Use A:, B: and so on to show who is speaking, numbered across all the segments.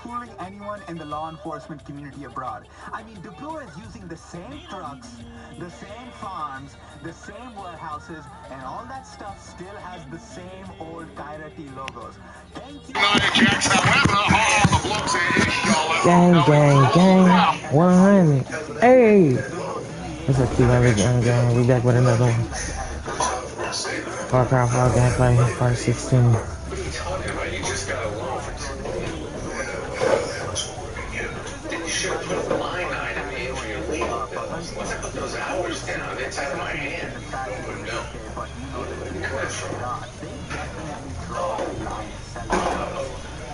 A: fooling anyone in the law enforcement community abroad. I mean, Duplo is using the same trucks, the same farms, the same warehouses, and all that stuff still has the same old Kyra-T logos. Thank you.
B: Gang. 100. Hey. What's up, Q1 gang? We back with another one. FarCry gameplay, part 16.
C: What are you talking about? You just got a loan for 10 million. Then you should have put a line item in for your legal bills. Once I put those hours down, it's out of my hand. No. Coming from.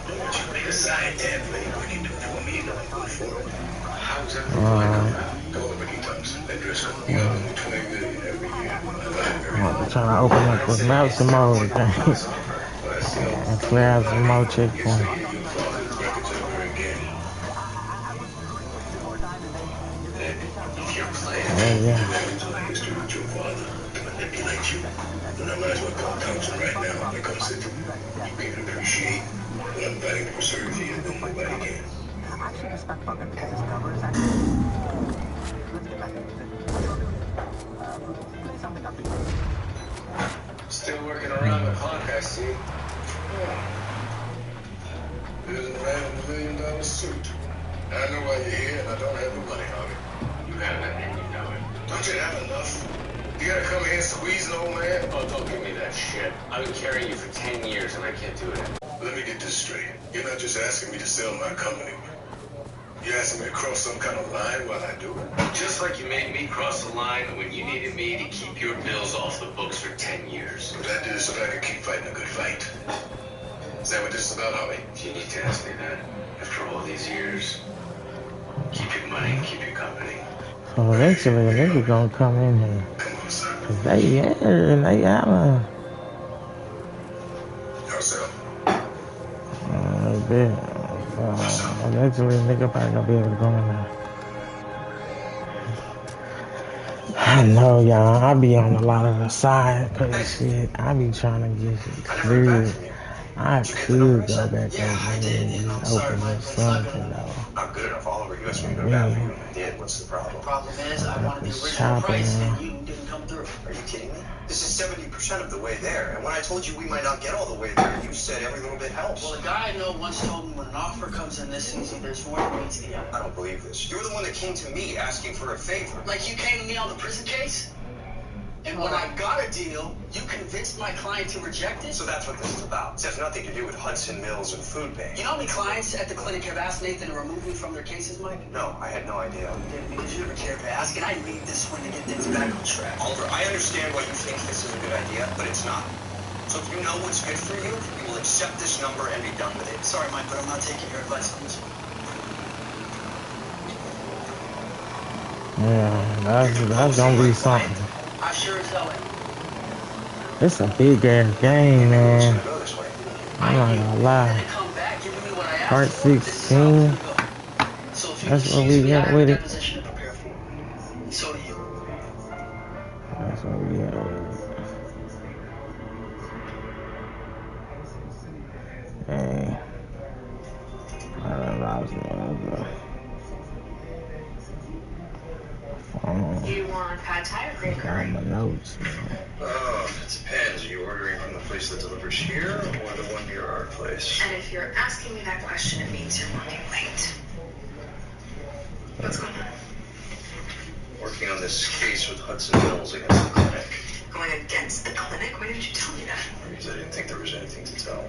C: But you make a side tab for you do for me, no good for it. How's that for Go over the times. Address on the 20 million every year.
B: I'm trying to open up this map some more, and clear out some more checkpoints. Yeah.
C: But I might as well call counsel right now because you can appreciate what I'm fighting to preserve you and nobody can. Still working around the clock, I see. There's a man in $1 million suit. I know why you're here, and I don't have the money, Harvey. You have that, and you know it. Don't you have enough? You gotta come here and squeeze an old man? Oh, don't give me that shit. I've been carrying you for 10 years, and I can't do it. Let me get this straight. You're not just asking me to sell my company. You're asking me to cross some kind of line while I do it? Just like you made me cross the line when you needed me to keep your bills off the books for 10 years. But I did it so that I could keep fighting a good fight. Is that what this is about, Harvey? You need to ask me that. After all these years, keep your money, keep your company.
B: So eventually a nigga gonna come in here.
C: Come on, son.
B: Cause they got one.
C: Yourself.
B: A bit. Eventually a nigga probably gonna be able to go in there. I know, y'all. I be on a lot of the side, cause shit, I be trying to get shit cleared. I could go back over and open this something though.
C: I'm good enough all over US when you go down for you. I did. What's the problem? The problem is I wanted the original price and you didn't come through. Are you kidding me? This is 70% of the way there. And when I told you we might not get all the way there, you said every little bit helps. Well, a guy I know once told me when an offer comes in this easy, there's more than meets the eye. I don't believe this. You were the one that came to me asking for a favor. Like you came to me on the prison case? And when I got a deal, you convinced my client to reject it? So that's what this is about. This has nothing to do with Hudson Mills and food bank. You know how many clients at the clinic have asked Nathan to remove me from their cases, Mike? No, I had no idea. Because you never cared to ask, and I need this one to get things back on track. Oliver, I understand why you think this is a good idea, but it's not. So if you know what's good for you, you will accept this number and be done with it. Sorry, Mike, but I'm not taking your advice on this one.
B: Yeah, that's gonna be something.
C: I sure as hell am.
B: It's a big ass game, man. I'm not gonna lie. Part 16. That's what we got with it.
C: So do you.
B: That's what we got with it. Hey.
D: You want pad thai or green curry?
B: My notes, man.
C: Oh, it depends. Are you ordering from the place that delivers here or the one near our place?
D: And if you're asking me that question, it means you're working late. What's going on?
C: Working on this case with Hudson Mills against the clinic.
D: Going against the clinic? Why didn't you tell me that?
C: Because I didn't think there was anything to tell.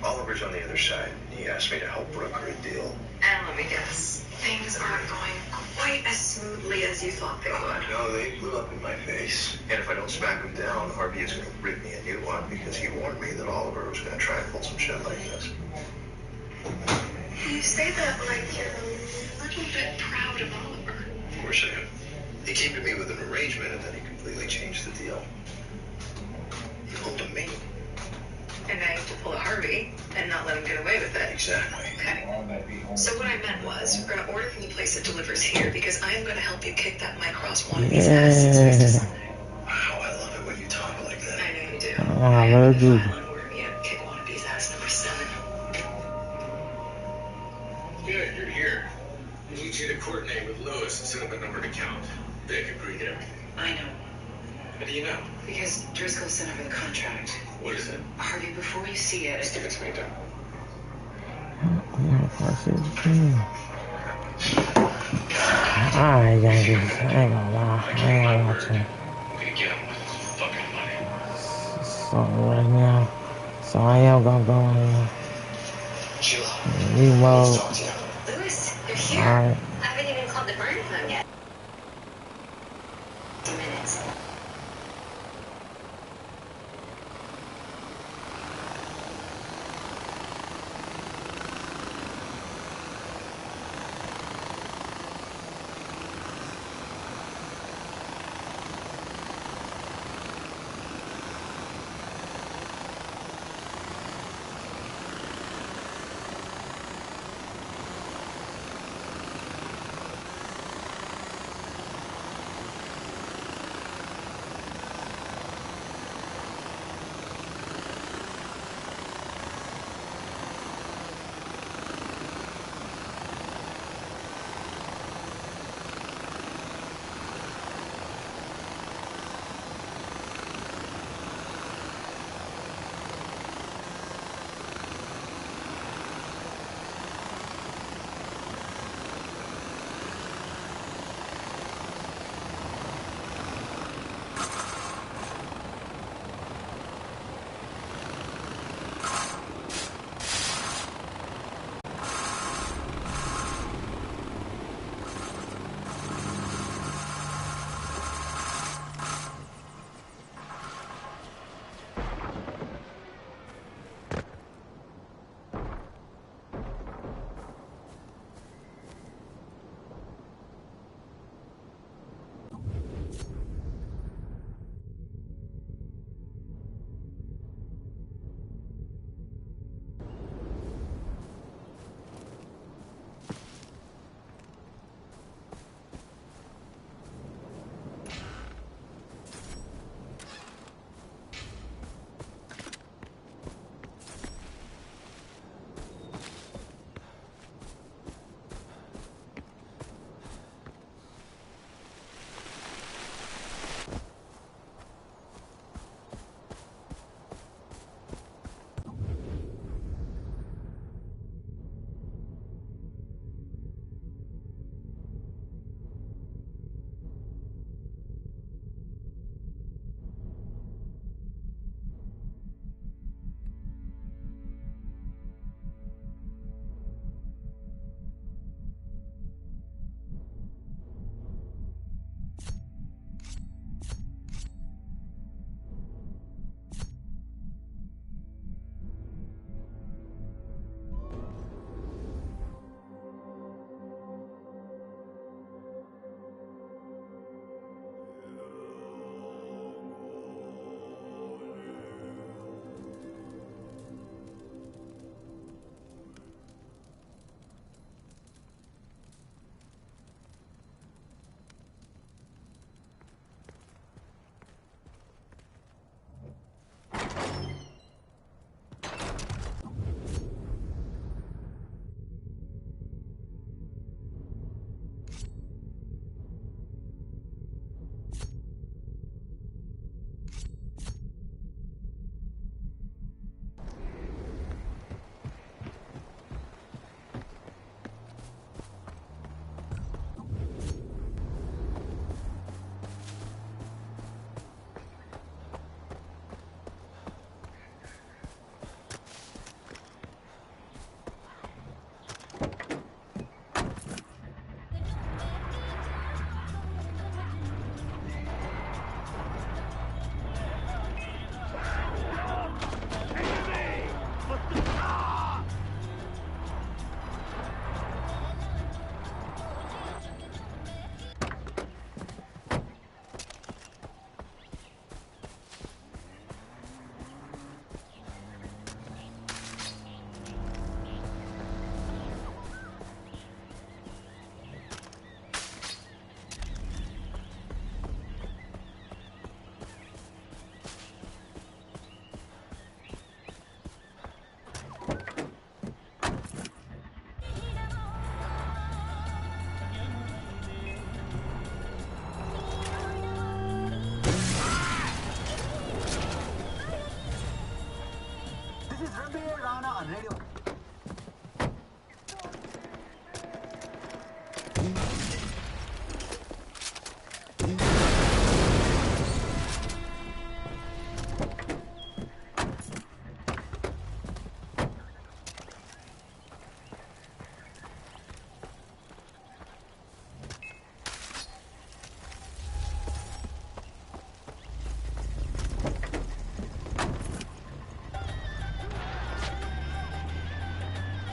C: Oliver's on the other side. He asked me to help broker a deal.
D: And let me guess, things aren't going quite as smoothly as you thought they would.
C: No, they blew up in my face. And if I don't smack him down, Harvey is going to rip me a new one because he warned me that Oliver was going to try and pull some shit like this.
D: You say that like you're a little bit proud of Oliver.
C: Of course I am. He came to me with an arrangement and then he completely changed the deal. He pulled a me.
D: And now you have to pull a Harvey and not let him get away with it.
C: Exactly.
D: Okay. So what I meant was, we're going to order from the place that delivers here because I am going to help you kick that Mike Ross wannabe's ass 6 weeks to Sunday.
C: Wow, I love it when you talk like that.
D: I know you do.
B: I love you.
D: Order me to kick wannabe's ass number 7.
C: you're here. I need you to coordinate with Lewis and set up a numbered account. Vic agreed to everything.
D: I know.
C: How do you know?
D: Because Driscoll sent over the contract.
C: What is it?
D: Harvey, before you see it...
C: Just give it to me, Doc.
B: I ain't gonna get this. I ain't gonna lie. I ain't gonna watch him.
C: I'm gonna get him with his fucking money.
B: So right now. So I am gonna go in.
C: Sheila,
B: New
C: let's
B: mode.
C: talk to you.
D: Lewis, you're here.
B: Alright.
D: I haven't even called the burn phone yet. 2 minutes.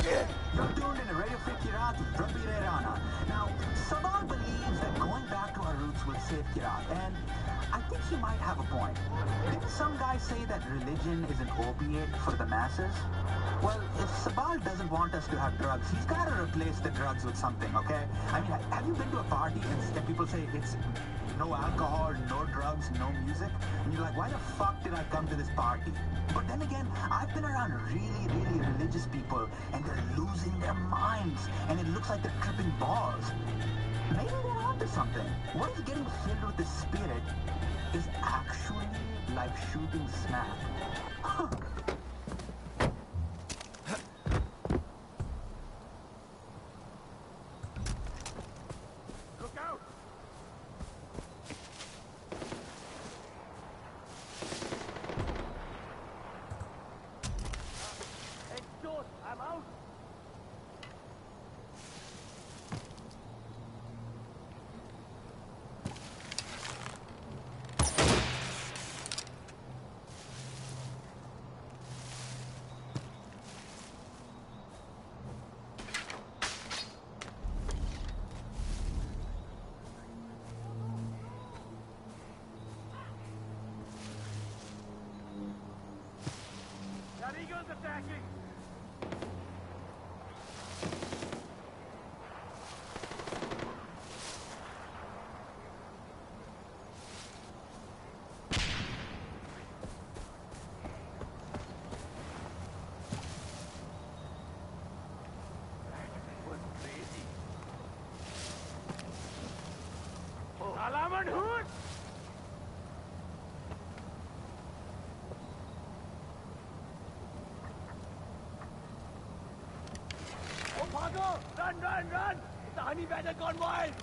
A: You're tuned in to Radio Free Kirat with Rabbi Rana. Now, Sabal believes that going back to our roots will save Kirat, and I think he might have a point. Didn't some guy say that religion is an opiate for the masses? Well, if Sabal doesn't want us to have drugs, he's got to replace the drugs with something, okay? I mean, have you been to a party and people say it's no alcohol, no drugs, no music? And you're like, why the fuck did I come to this party? But then again, I've been around really, really religious people, and they're losing their minds, and it looks like they're tripping balls. Maybe they're onto something. What if getting filled with the spirit is actually like shooting smack? Huh.
E: Look out! Exhaust, I'm out! That eagle's attacking! That was crazy. Alarm and hood! Oh, Pago! Run, run, run! The honey badger gone wild!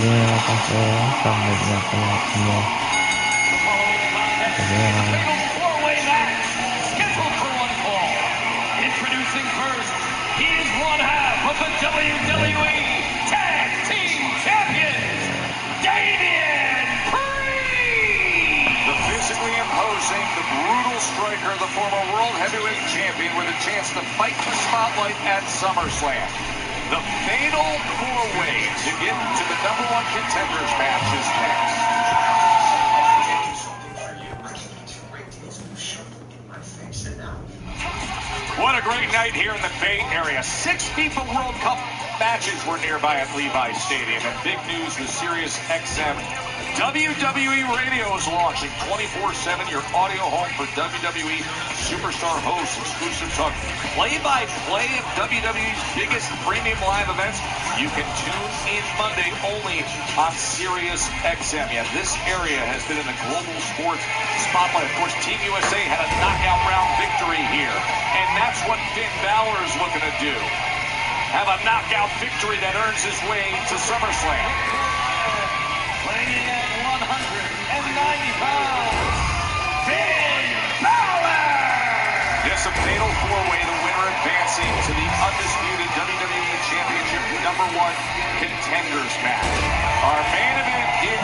B: again, like I said, I'm trying to knock him out some more.
E: Fatal four-way match scheduled for one fall. Introducing first, he is one half of the WWE Tag Team Champions, Damian Priest.
F: The physically imposing, the brutal striker, the former World Heavyweight Champion with a chance to fight the spotlight at SummerSlam. The fatal four-way to get to the #1 contenders match is next. What a great night here in the Bay Area. 6 FIFA World Cup matches were nearby at Levi's Stadium. And big news, the Sirius XM WWE Radio is launching 24/7, your audio home for WWE superstar hosts, exclusive talk, play-by-play of WWE's biggest premium live events. You can tune in Monday only on Sirius XM. Yeah, this area has been in the global sports spotlight. Of course, Team USA had a knockout round victory here, and that's what Finn Balor is looking to do. Have a knockout victory that earns his way to SummerSlam.
E: Weighing at 190 pounds, Finn Balor!
F: Yes, a fatal four-way, the winner advancing to the undisputed WWE Championship #1 contenders match. Our main event is...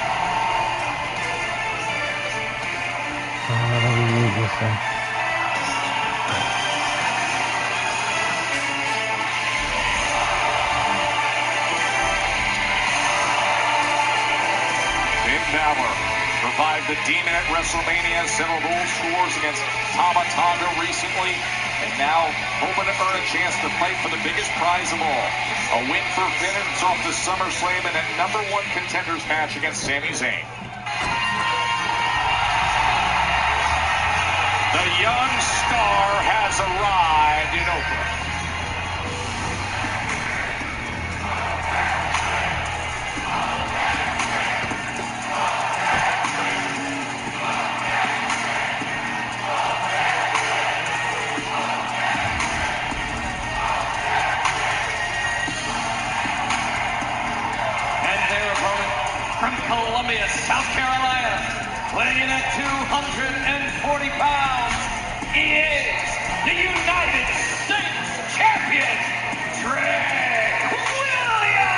F: Balor revived the Demon at WrestleMania, several goal scores against Tama Tonga recently, and now hoping to earn a chance to fight for the biggest prize of all. A win for Finn and it's off to SummerSlam in a #1 contenders match against Sami Zayn. The young star has arrived in Oakland.
E: From Columbia, South Carolina, weighing in at 240 pounds, he is the United States Champion, Trick Williams!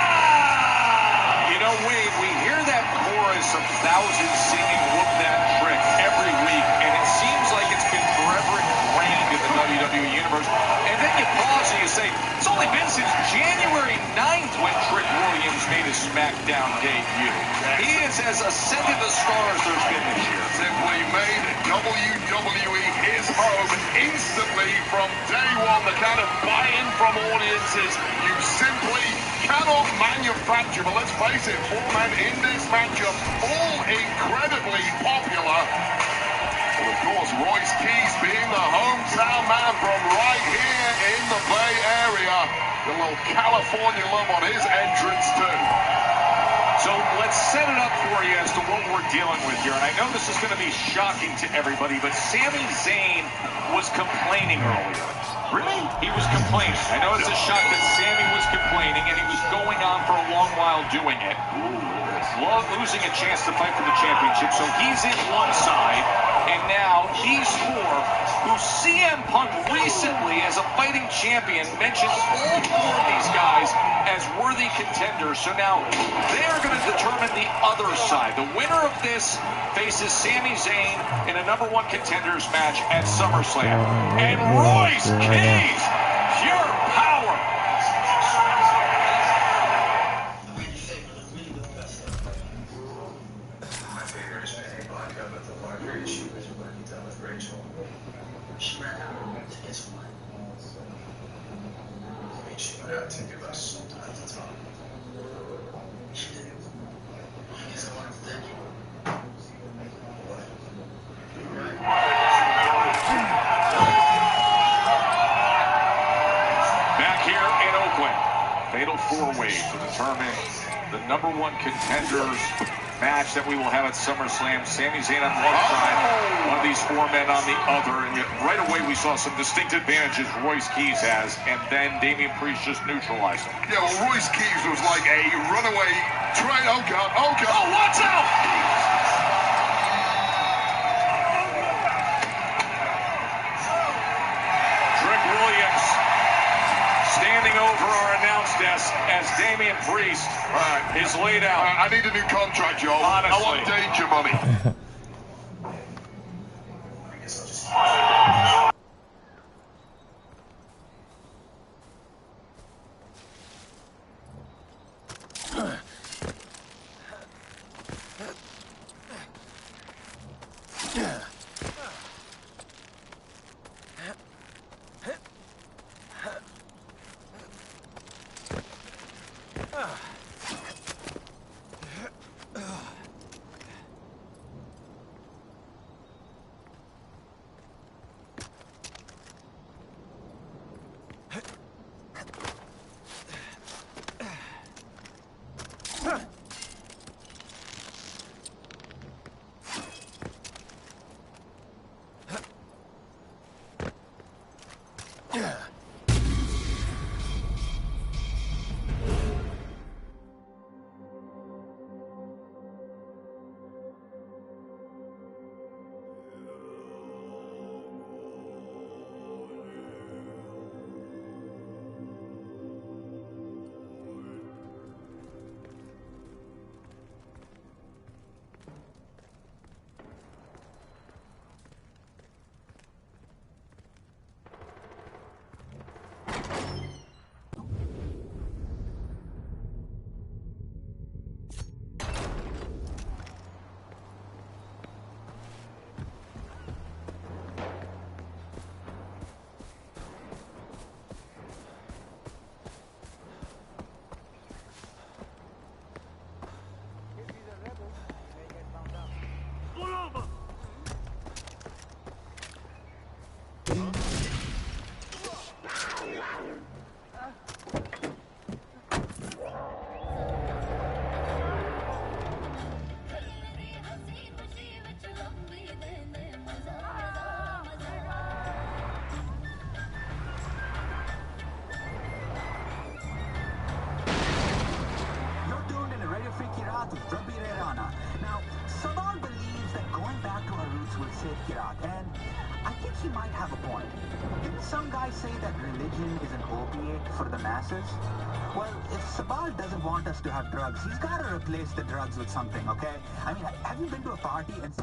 F: You know, Wade, we hear that chorus of thousands singing Whoop That Trick every week, and it seems like it's been forever ingrained in the WWE Universe. And then you pause and you say, it's only been since January 9th when Trick Williams made his SmackDown debut. He is as ascended the stars there's been this year.
G: Simply made WWE his home instantly from day one. The kind of buy-in from audiences you simply cannot manufacture. But let's face it, 4 men in this matchup, all incredibly popular. Well, of course, Royce Keys being the hometown man from right here in the Bay Area. A little California love on his entrance too.
F: So let's set it up for you as to what we're dealing with here. And I know this is going to be shocking to everybody, but Sami Zayn was complaining earlier. Really? He was complaining. I know it's a shock that Sami was complaining, and he was going on for a long while doing it. Losing a chance to fight for the championship. So he's in one side, and now these 4, who CM Punk recently, as a fighting champion, mentioned all 4 of these guys as worthy contenders. So now they're going to determine the other side. The winner of this faces Sami Zayn in a #1 contenders match at SummerSlam. And Royce Keys, pure power.
C: My favorite is Penny Vodka, but the margarita she was working down with Rachel. She ran out to get one. I mean, she went out to give us some time to talk. She did. I guess I wanted to thank you. What? You're right.
F: Back here in Oakland, fatal four-way to determine the #1 contenders match that we will have at SummerSlam. Sami Zayn on one side, one of these four men on the other. And yet right away we saw some distinct advantages Royce Keys has, and then Damian Priest just neutralized him.
G: Yeah, well, Royce Keys was like a runaway train. Oh, God. Oh, God.
F: Oh, watch out! Trick Williams standing over our announce desk as Damian Priest is laid out.
G: I need a new contract, Joe.
F: Honestly.
G: I want danger money.
A: Now, Sabal believes that going back to our roots will save Kirat, and I think he might have a point. Didn't some guy say that religion is an opiate for the masses? Well, if Sabal doesn't want us to have drugs, he's got to replace the drugs with something, okay? I mean, have you been to a party and...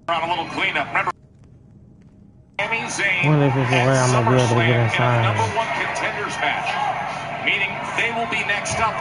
F: On a little cleanup. Remember, Sami Zayn
B: Wonder if there's a
F: at
B: way I'm gonna be able to
F: SummerSlam
B: get
F: in a
B: inside.
F: #1 contenders match, meaning they will be next up.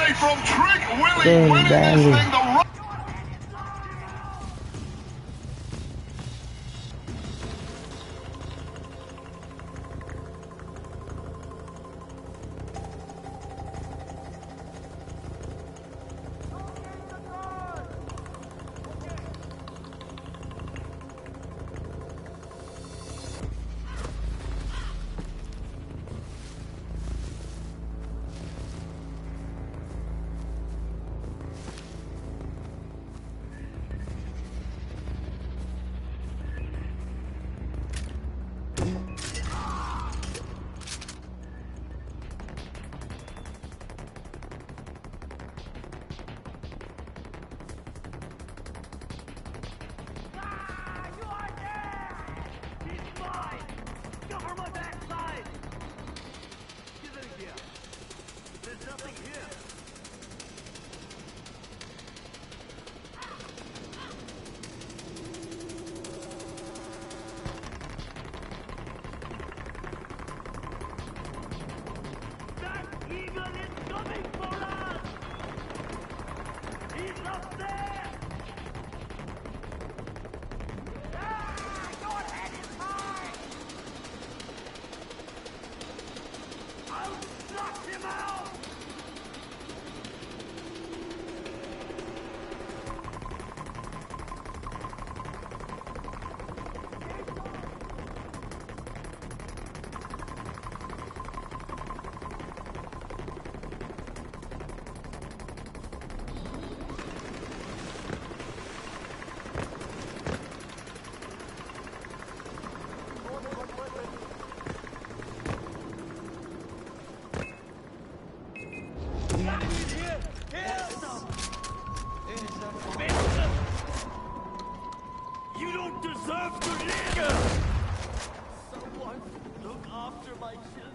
G: day from Trick Willie
B: Damn,
G: winning
B: badly.
G: this thing the right.
E: You don't deserve to live! Someone look after my children.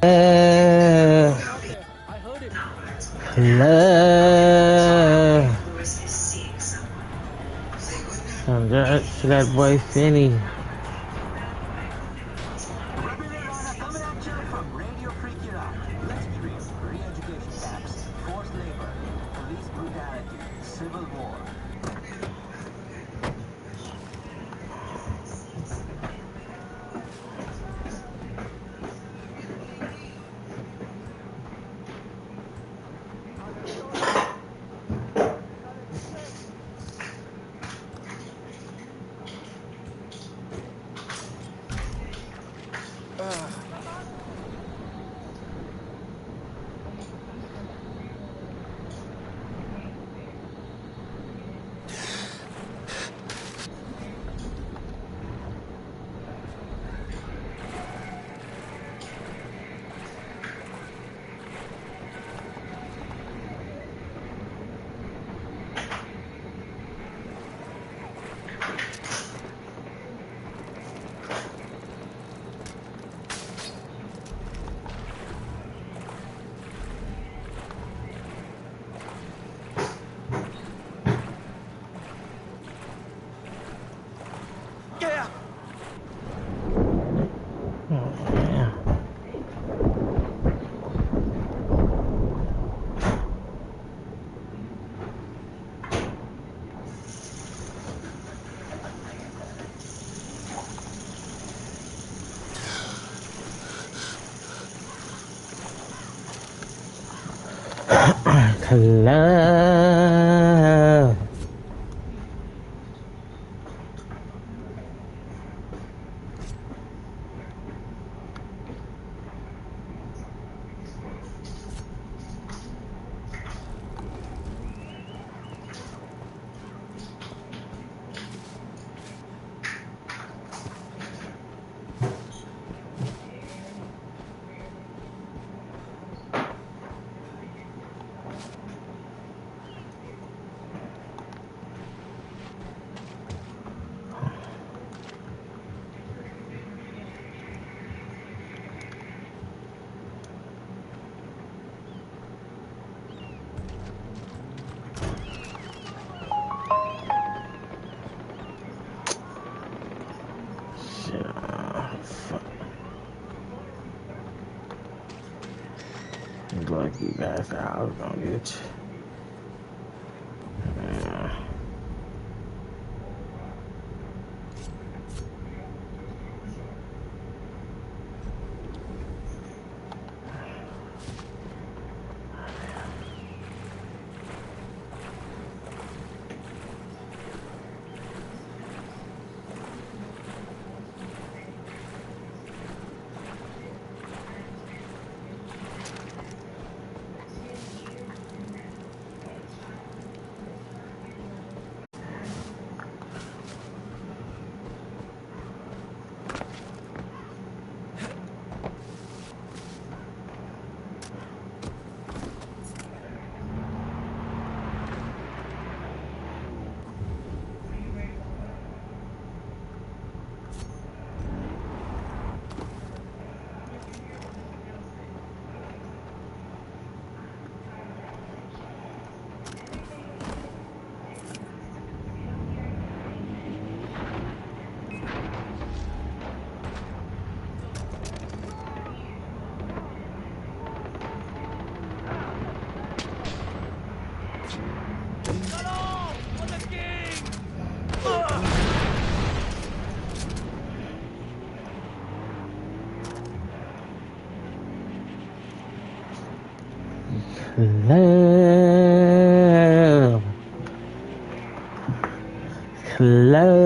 E: I heard him.
D: Lewis is seeing someone.
B: Congrats to that boy Finney.
A: Rebel Rana coming at you from Radio Freak Iraq. Let's be real. Re-education camps, forced labor, police brutality, civil war.
B: Love. Shit, fuck. Lucky bastard, I was gonna get you. Yeah.
E: Shalom for the king!
B: Love. Love.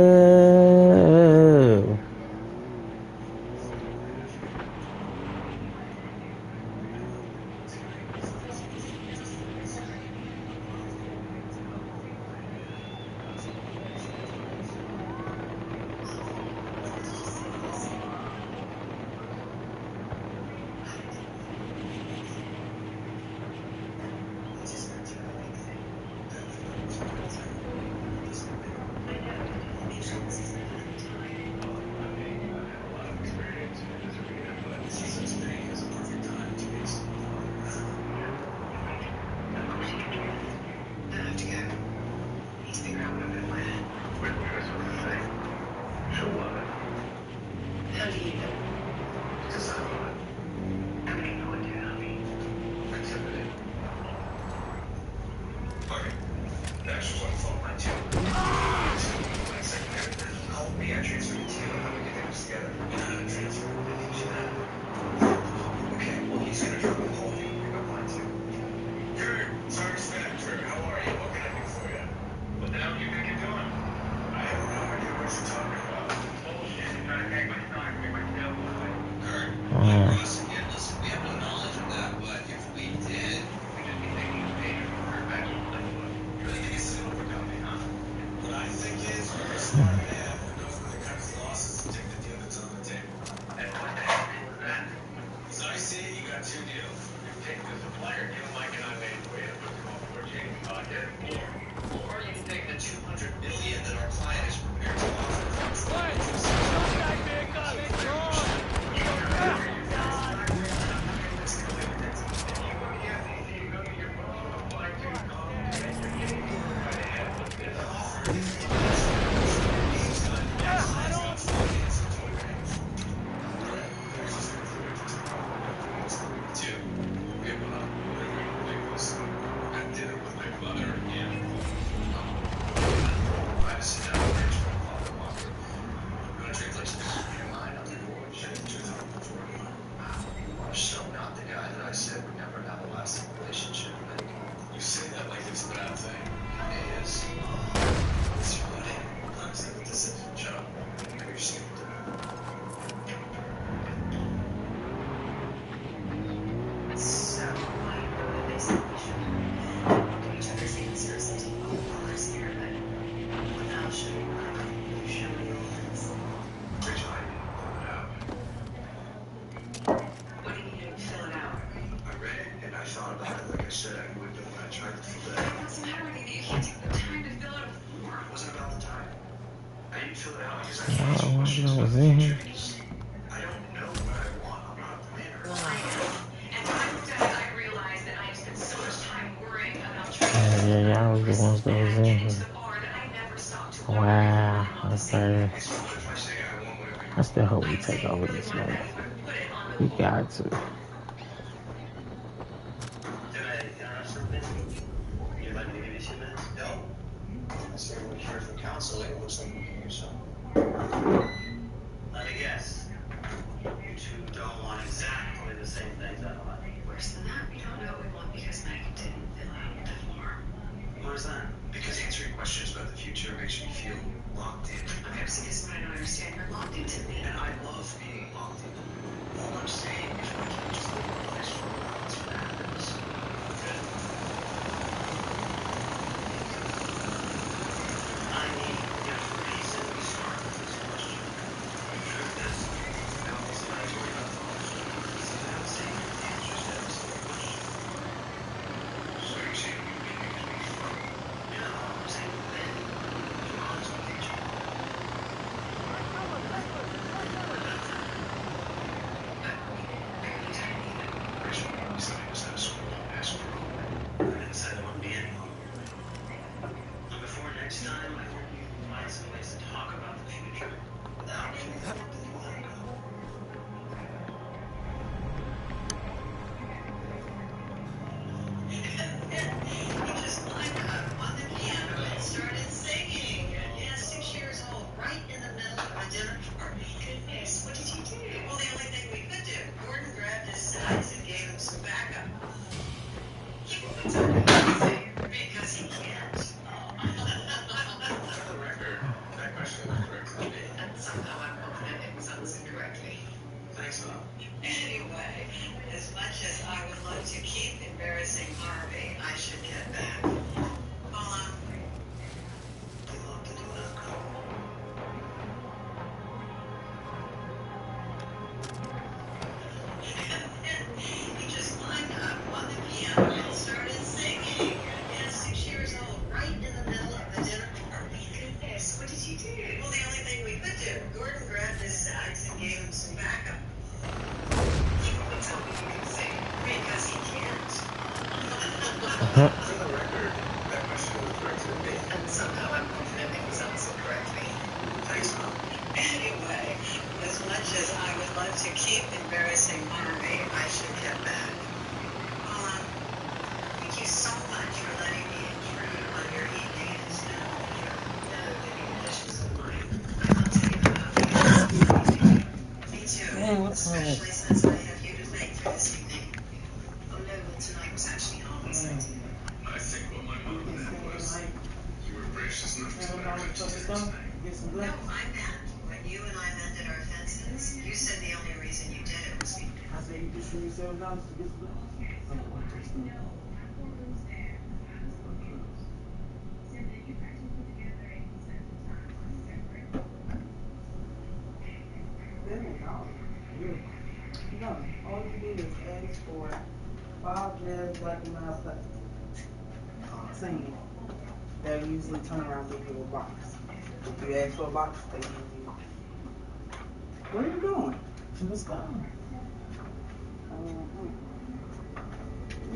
C: Listen, we have no knowledge of that, but if we did, we'd just be taking a page from her back to the playbook. You really think this is gonna work out, huh? What I think is, you're a smart man who knows when to cut his losses and take the deal that's on the table. And what the heck was that? As I see it, you got two deals. You take the supplier deal Mike and I made for you, which called for a change in budget, or you can take the $200 million that our client is prepared to offer.
B: Yeah, I was the ones that was in here. Wow, okay. I still hope we take over this month. We got to.
C: Let me guess. You two don't want exactly the same things out of life.
D: Worse than that, we don't know what we want because Mike didn't fill out the form.
C: Why is that? Because answering questions about the future makes me feel locked in.
D: Okay, because what I don't understand, you're locked into me.
C: And I love being locked in. All I'm saying is we can't just live our lives for a while until that happens. Good. I need a reason we start with this question. The truth is, I always thought I worried about the question. So I haven't seen the answers to every single question. So you're saying we win because we fuck? No, I'm saying we win. We're honest with each other. Before next time, I hope you can find some ways to talk about the future without getting let go. He just climbed up on the piano and started singing. Yeah, 6 years old, right in the middle of a dinner party. Goodness, what did you do? Well, the only thing we could do. Gordon grabbed his sides and gave him some backup. Because he can't. For the record, that question was directed to me.
D: And somehow I'm confident it was answered correctly.
C: Thanks, Mom.
D: Anyway, as much as I would love to keep embarrassing Harvey, I should get back. Paula.
C: You love to do that.
D: He just climbed up on the piano and started singing. Yeah, 6 years old, right in the middle of the dinner party. Goodness, what did you do? Well, the only thing we could do. Gordon grabbed his sax and gave him some backup. You tell me you can sing because he can't.
C: For the record, that question was directed at me.
D: And somehow I'm confident it was answered correctly.
C: Thanks, Mom.
D: Anyway, as much as I would love to keep embarrassing Harvey, I should get back. Paula, thank you so much for letting me intrude on your evenings. No living dishes of mine. I can't take them out. Me too.
B: Hey, what's wrong?
D: Especially since I have you to thank for this evening. Oh no, but tonight was actually always nice.
G: I think what my mother meant was you were gracious enough to let her mention his name.
D: No, I meant when you and I mended our fences, you said the only reason you did it was because.
H: I said you just send me $7 to get some glass. I'm gonna watch this stuff. That ain't all. Really. No, all you do is ask for 5 jazz black and mild plastic. Sand. They'll usually turn around and give you a box. If you ask for a box, they give you. Where are you going? To the sky.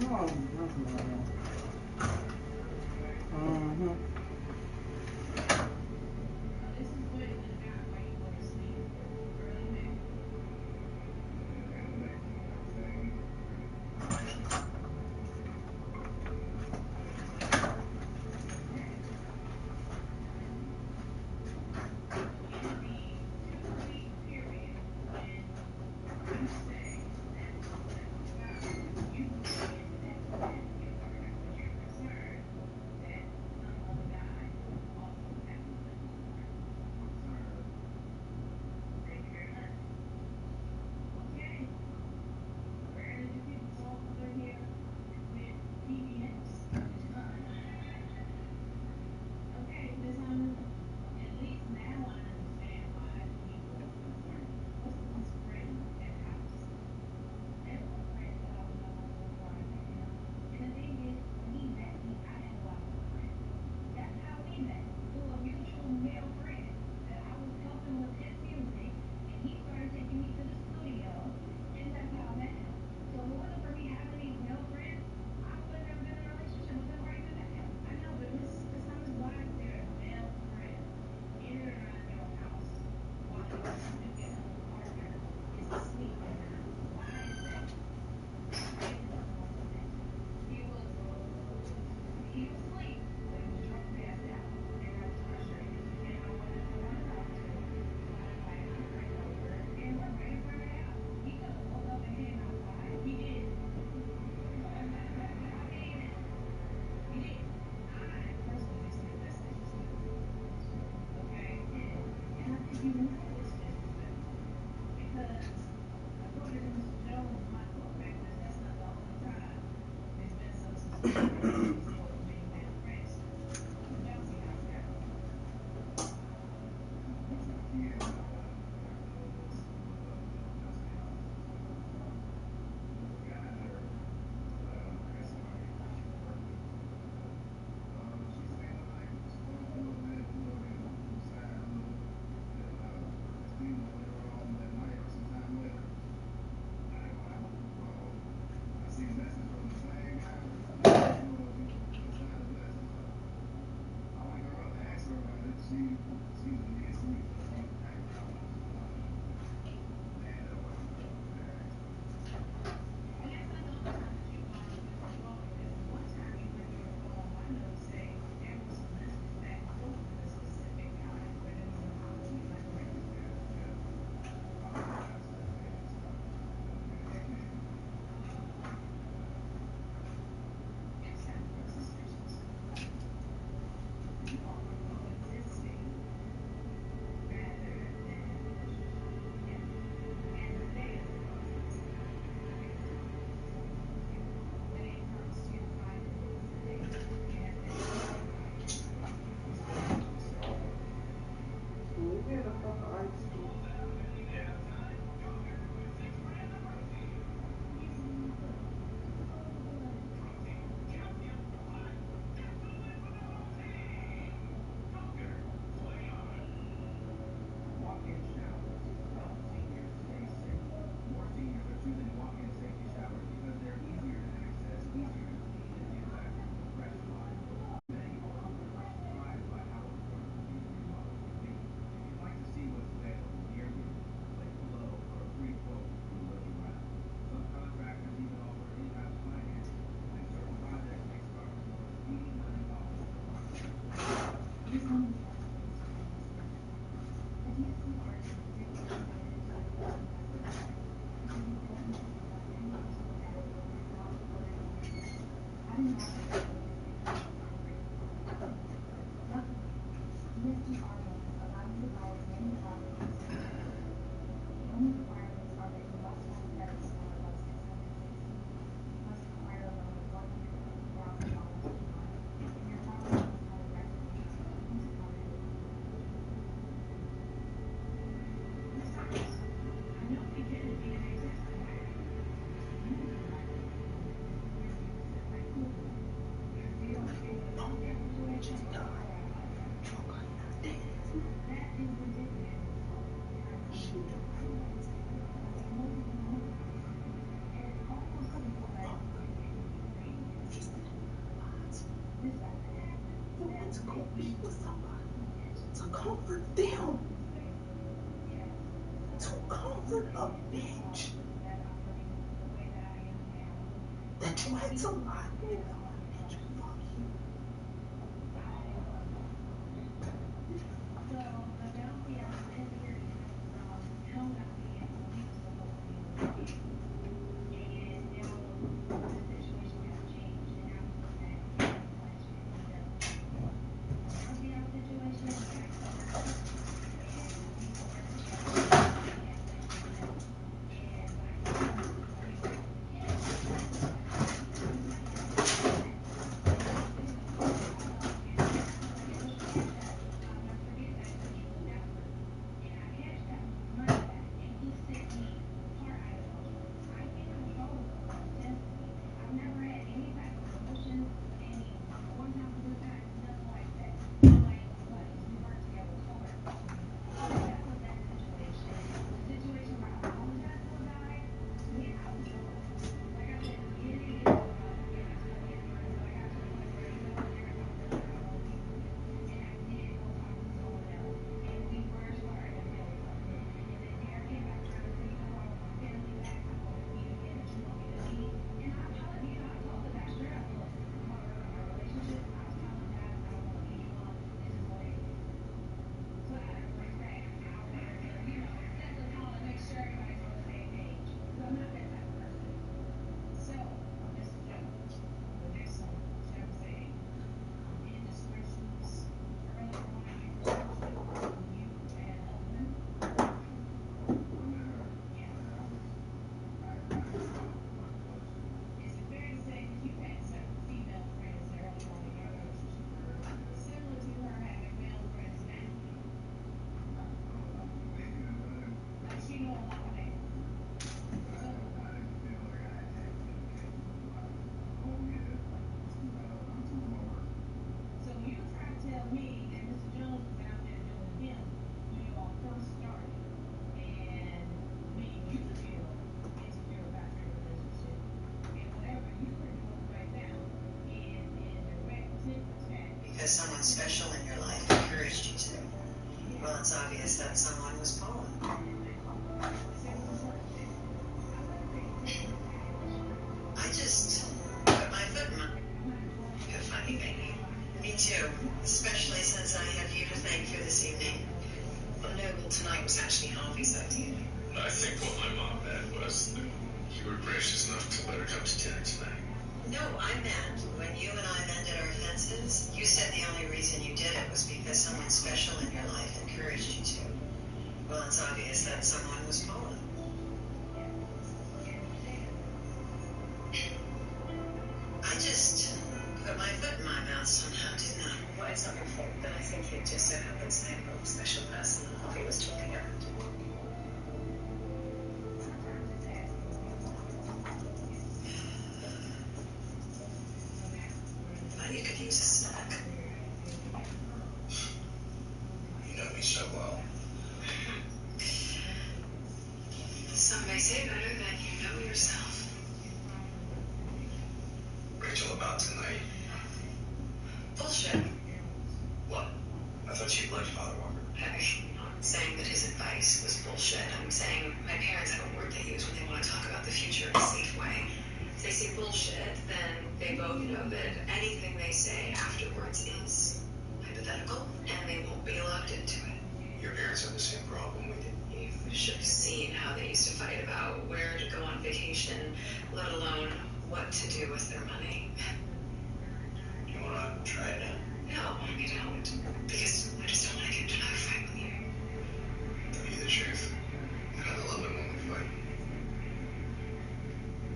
H: No, nothing like that. Mm-hmm. be with somebody to comfort them. To comfort a bitch that you had to lie with. Bitch, fuck you.
D: Because someone special in your life encouraged you to. Well, it's obvious that someone was Paula. I just put my foot in my... You're funny, baby. Me too. Especially since I have you to thank for this evening. Well, no, well, tonight was actually Harvey's idea.
I: I think what my mom meant was that you were gracious enough to let her come to dinner tonight.
D: No, I meant when you and I mended our fences, you said the only reason you did it was because someone special in your life encouraged you to. Well, it's obvious that someone was Paula. I just put my foot in my mouth somehow, didn't I?
J: Well, it's not your fault, but I think it just so happens that a special person that Harvey was talking about.
D: You could use a snack.
I: You know me so well.
D: Some may say better than you know yourself.
I: Rachel, about tonight.
D: Bullshit.
I: What? I thought you liked Father Walker.
D: I'm not saying that his advice was bullshit. I'm saying my parents have a word they use when they want to talk about the future in a safe way. If they say bullshit, then they both know that anything they say afterwards is hypothetical, and they won't be locked into it.
I: Your parents have the same problem we did.
D: You should have seen how they used to fight about where to go on vacation, let alone what to do with their money.
I: You wanna try it now?
D: No, I don't. Because I just don't want to get into another fight with you.
I: Tell you the truth. I love it when we fight.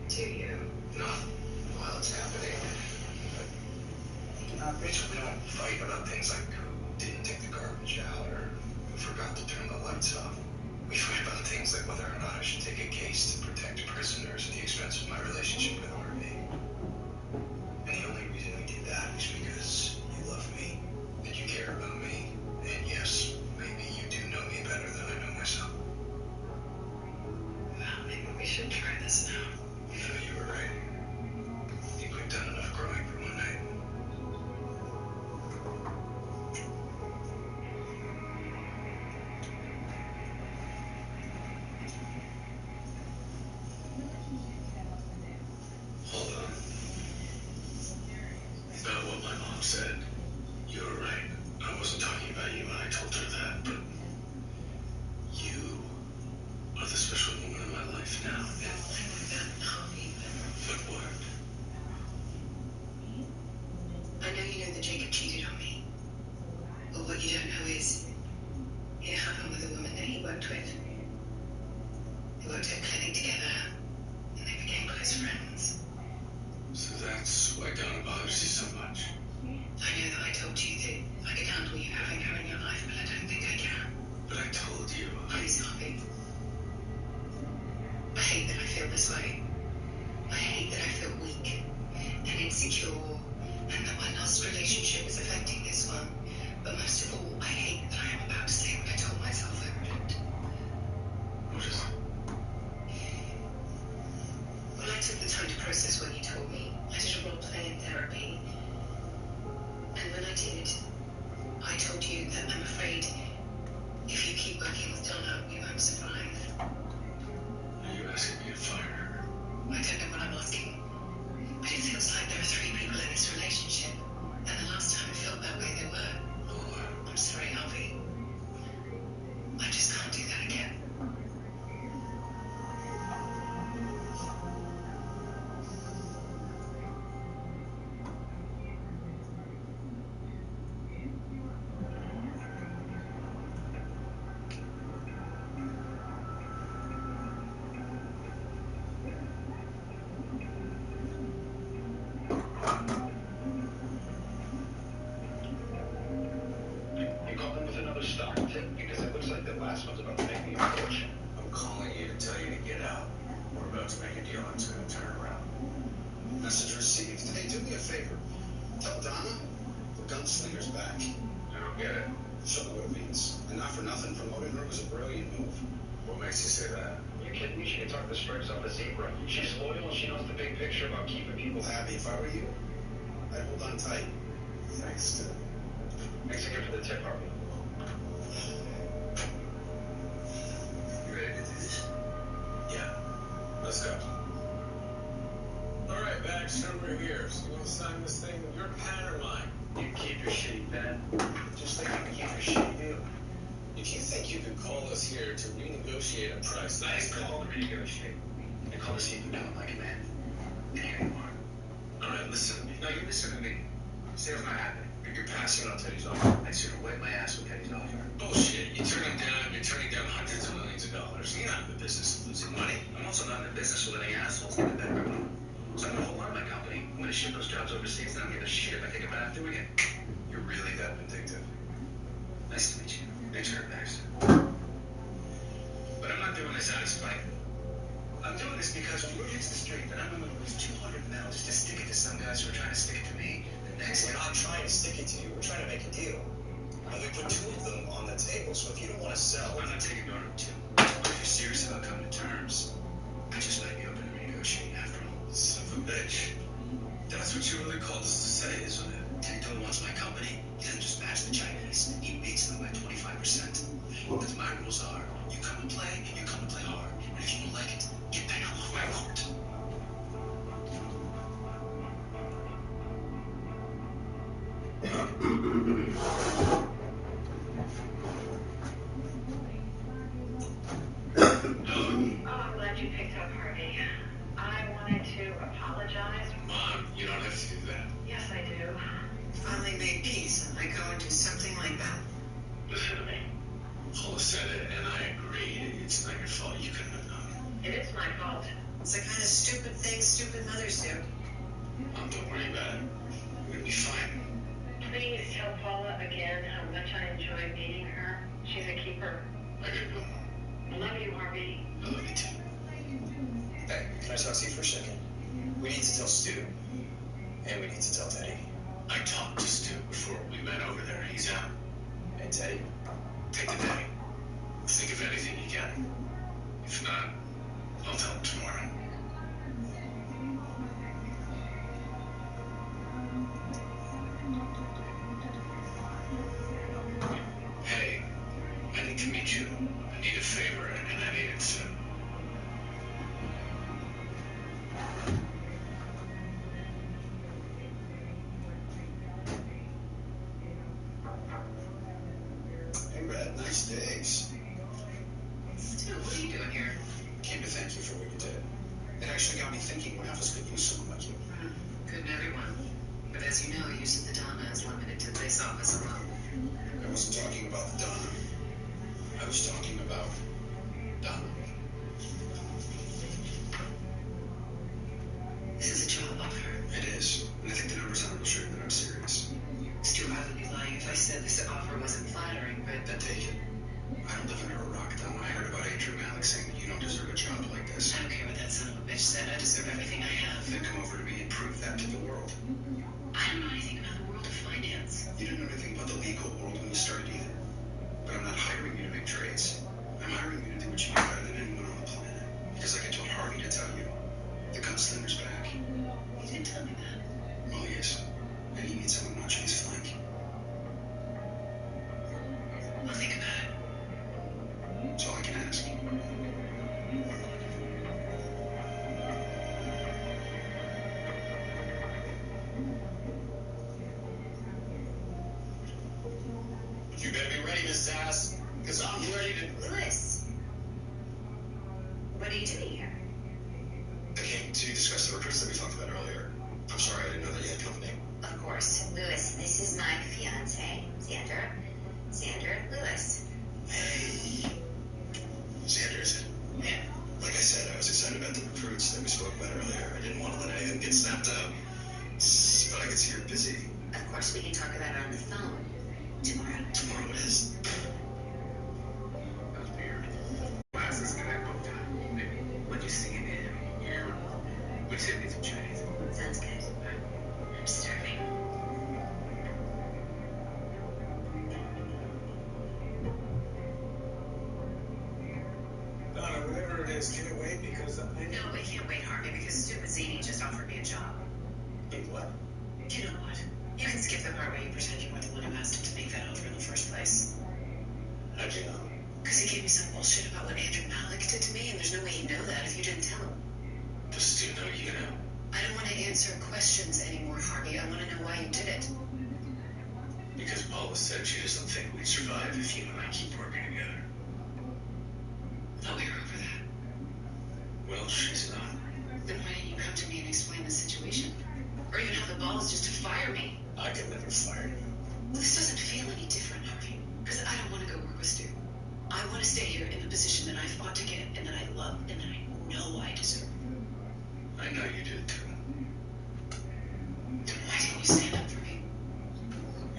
D: Do you?
I: Not while it's happening. Rachel, we don't fight about things like who didn't take the garbage out or who forgot to turn the lights off. We fight about things like whether or not I should take a case to protect prisoners at the expense of my relationship with RV. And the only reason we did that is because you love me, that you care about me, and yes, maybe you do know me better than I know myself.
D: Well, maybe we should try this now.
I: No, you were right. I think we've done enough growing for one night.
D: worked with. They worked at a clinic together, and they became close friends.
I: So that's why Donna bothers you so much.
D: I know that I told you that I could handle you having her in your life, but I don't think I can.
I: But I told you.
D: Please, Harvey. I hate that I feel this way. I hate that I feel weak and insecure, and that my last relationship is affecting this one. But most of all, I hate that I am about to say what I told myself I wouldn't.
I: What is it?
D: Well, I took the time to process what you told me. I did a role play in therapy. And when I did, I told you that I'm afraid if you keep working with Donna, we won't survive.
I: Are you asking me to fire her?
D: I don't know what I'm asking. But it feels like there are 3 people in this relationship. And the last time it felt that way, there were. I'm sorry, Harvey. I just can't do that again.
I: You called in with another stock tip because it looks like the last one's about to make me a fortune. I'm calling you to tell you to get out. We're about to make a deal that's going to turn around.
C: Message received. Hey, do me a favor. Tell Donna the gunslinger's back.
I: I don't get it.
C: She'll know what it means. And not for nothing, promoting her was a brilliant move.
I: What makes you say that? You kidding me? She can talk the stripes off a zebra. She's loyal and she knows the big picture about keeping people
C: Abby, if I were you, I'd hold on tight.
I: Thanks, Ted. Thanks again for the tip, Harvey. You ready to do this? Yeah. Let's go. All right, Baxter, we're here. So you want to sign this thing with your pen or mine? You keep your shitty pen. Just like you can keep your shitty deal. If you think you could call us here to renegotiate a price, I didn't call to renegotiate. I called to see if you don't like a man. And here you are. All right, listen to me. No, you listen to me. Sale's not happening. You're passing on Teddy's offer. I'd sooner wipe my ass with Teddy's offer. Bullshit. You're turning down hundreds of millions of dollars. You're not in the business of losing money. I'm also not in the business of letting assholes get the better of me. So I'm gonna hold on to my company. I'm gonna ship those jobs overseas, and I don't give a shit if I take a bath doing it. You're really that vindictive. Nice to meet you. Thanks for your Baxter. But I'm not doing this out of spite. I'm doing this because when word hits the street that I'm going to lose 200 mil just to stick it to some guys who are trying to stick it to me, the next
C: We're not trying to stick it to you. We're trying to make a deal. And we put 2 of them on the table, so if you don't want to sell...
I: I'm not taking more than 2. But if you're serious about coming to terms, I just might be open to renegotiating after all. Son of a bitch. That's what you really called us to say, isn't it? Tecton wants my company. He doesn't just match the Chinese. He beats them by 25%. Because my rules are, you come and play hard. And if you don't like it, get the hell off my court.
D: Oh, I'm glad you picked up, Harvey. I wanted to apologize.
I: Mom, you don't have to do that.
D: Yes, I do. Finally made peace, and I go and do something like that.
I: Listen to me. Paula said it, and I agreed. It's not your fault. You couldn't have done
D: It is my fault. It's the kind of stupid thing stupid mothers do.
I: it. Mom, don't worry about it. We're gonna be fine.
D: Please tell Paula again how much I enjoy meeting her. She's a keeper.
I: I could go.
D: I love you, Harvey.
I: I love you too.
C: Hey, can I talk to you for a second? We need to tell Stu. And we need to tell Teddy.
I: I talked to Stu before we went over there. He's out.
C: And Teddy?
I: Take the day. Think of anything you can. If not, I'll tell him tomorrow. Hey, I need to meet you. I need a favor, and I need it soon.
C: Hey, Red, nice days.
D: Stu, what are you doing here?
C: Came to thank you for what you did. It actually got me thinking half us could use someone like you.
D: Good in everyone. But as you know, use of the Donna is limited to this office alone.
C: I wasn't talking about the Donna. I was talking about
I: Is there everything I have? Then come over to me and prove that to the world. I don't know anything about the world of finance. You didn't know anything about the legal world when you started either. But I'm not hiring you to make trades. I'm hiring you to do what you do better than anyone on the planet. Because like I told Harvey to tell you, the gunslinger's back.
J: You didn't tell me that.
I: Well, yes. And he needs someone watching his flank.
J: I'll think about it.
I: That's all I can ask. You better be ready, Miss Sass, because I'm ready to...
J: Lewis, what are you doing here?
I: I came to discuss the recruits that we talked about earlier. I'm sorry, I didn't know that you had company.
J: Of course, Lewis, this is my fiance, Xander. Xander Lewis.
I: Hey. Xander, is it?
J: Yeah.
I: Like I said, I was excited about the recruits that we spoke about earlier. I didn't want to let anything get snapped up. But I can see you're busy.
J: Of course, we can talk about it on the phone tomorrow.
I: Tomorrow it is.
C: That's weird. Glasses can have both time. Maybe. What'd you see in him? Yeah. We should get some Chinese.
J: Sounds good. I'm starving.
I: Donna, whatever it is, can it wait? Because I
J: No, it can't wait, Harvey, because stupid Zany just offered me a job.
I: think what?
J: You know what? You can skip the part where you pretend you were the one who asked him to make that offer in the first place.
I: How'd you know?
J: Because he gave me some bullshit about what Andrew Malik did to me, and there's no way he'd know that if you didn't tell him.
I: Does Stu know you know?
J: I don't want to answer questions anymore, Harvey. I want to know why you did it.
I: Because Paula said she doesn't think we'd survive if you and I keep working together.
J: Thought we were over that.
I: Well, she's not.
J: Then why didn't you come to me and explain the situation? Or even have the balls just to fire me?
I: I could never fire you.
J: This doesn't feel any different, Harvey. Because I don't want to go work with Stu. I want to stay here in the position that I fought to get and that I love and that I know I deserve.
I: I know you did too.
J: Then why didn't you stand up for me?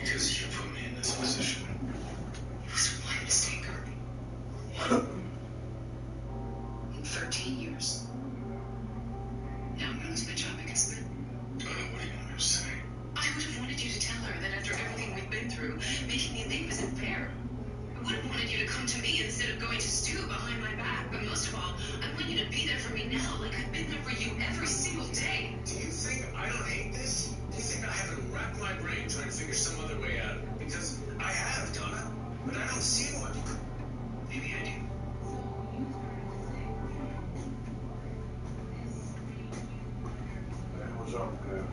I: Because you put me in this position.
J: It was my mistake, Harvey. In 13 years. Now I'm going to lose my job because of it.
I: What do you want her to say?
J: I would have wanted you to tell her that after everything we've been through, making me leave isn't fair. I would have wanted you to come to me instead of going to Stu behind my back. But most of all, I want you to be there for me now, like I've been there for you every single day.
I: Do you think I don't hate this? Do you think I haven't racked my brain trying to figure some other way out? Because I have, Donna. But I don't see one.
J: Maybe I do.
I: What's up, girl?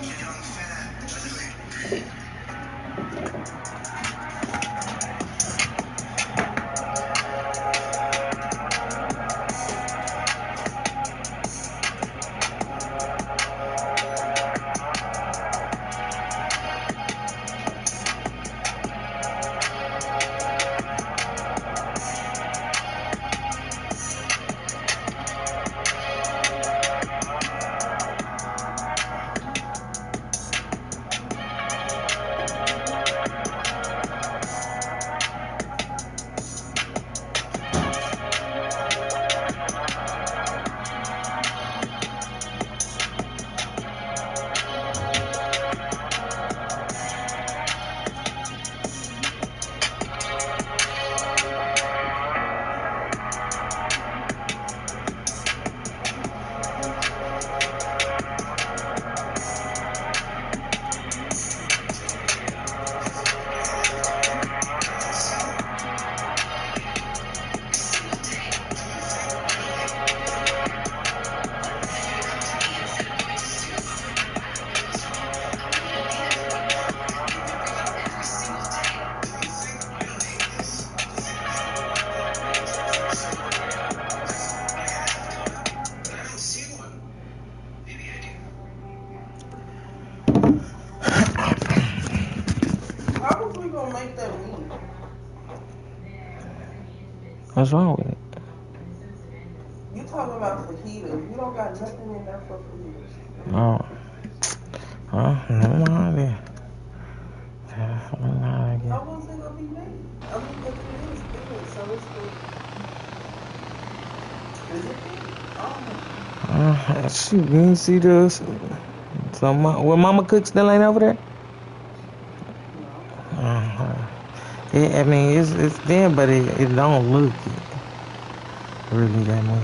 C: Young
H: How was we gonna make that meeting?
B: What's wrong with it?
H: You talking about fajitas. You don't got nothing in there for fajitas.
B: Oh. Never mind then. Never mind again.
H: How was it gonna be made? I mean, because it is good, so it's good. Is it good?
B: Shoot, you didn't see this? When Mama Cook still ain't over there? I mean, it's there, but it don't look really that much.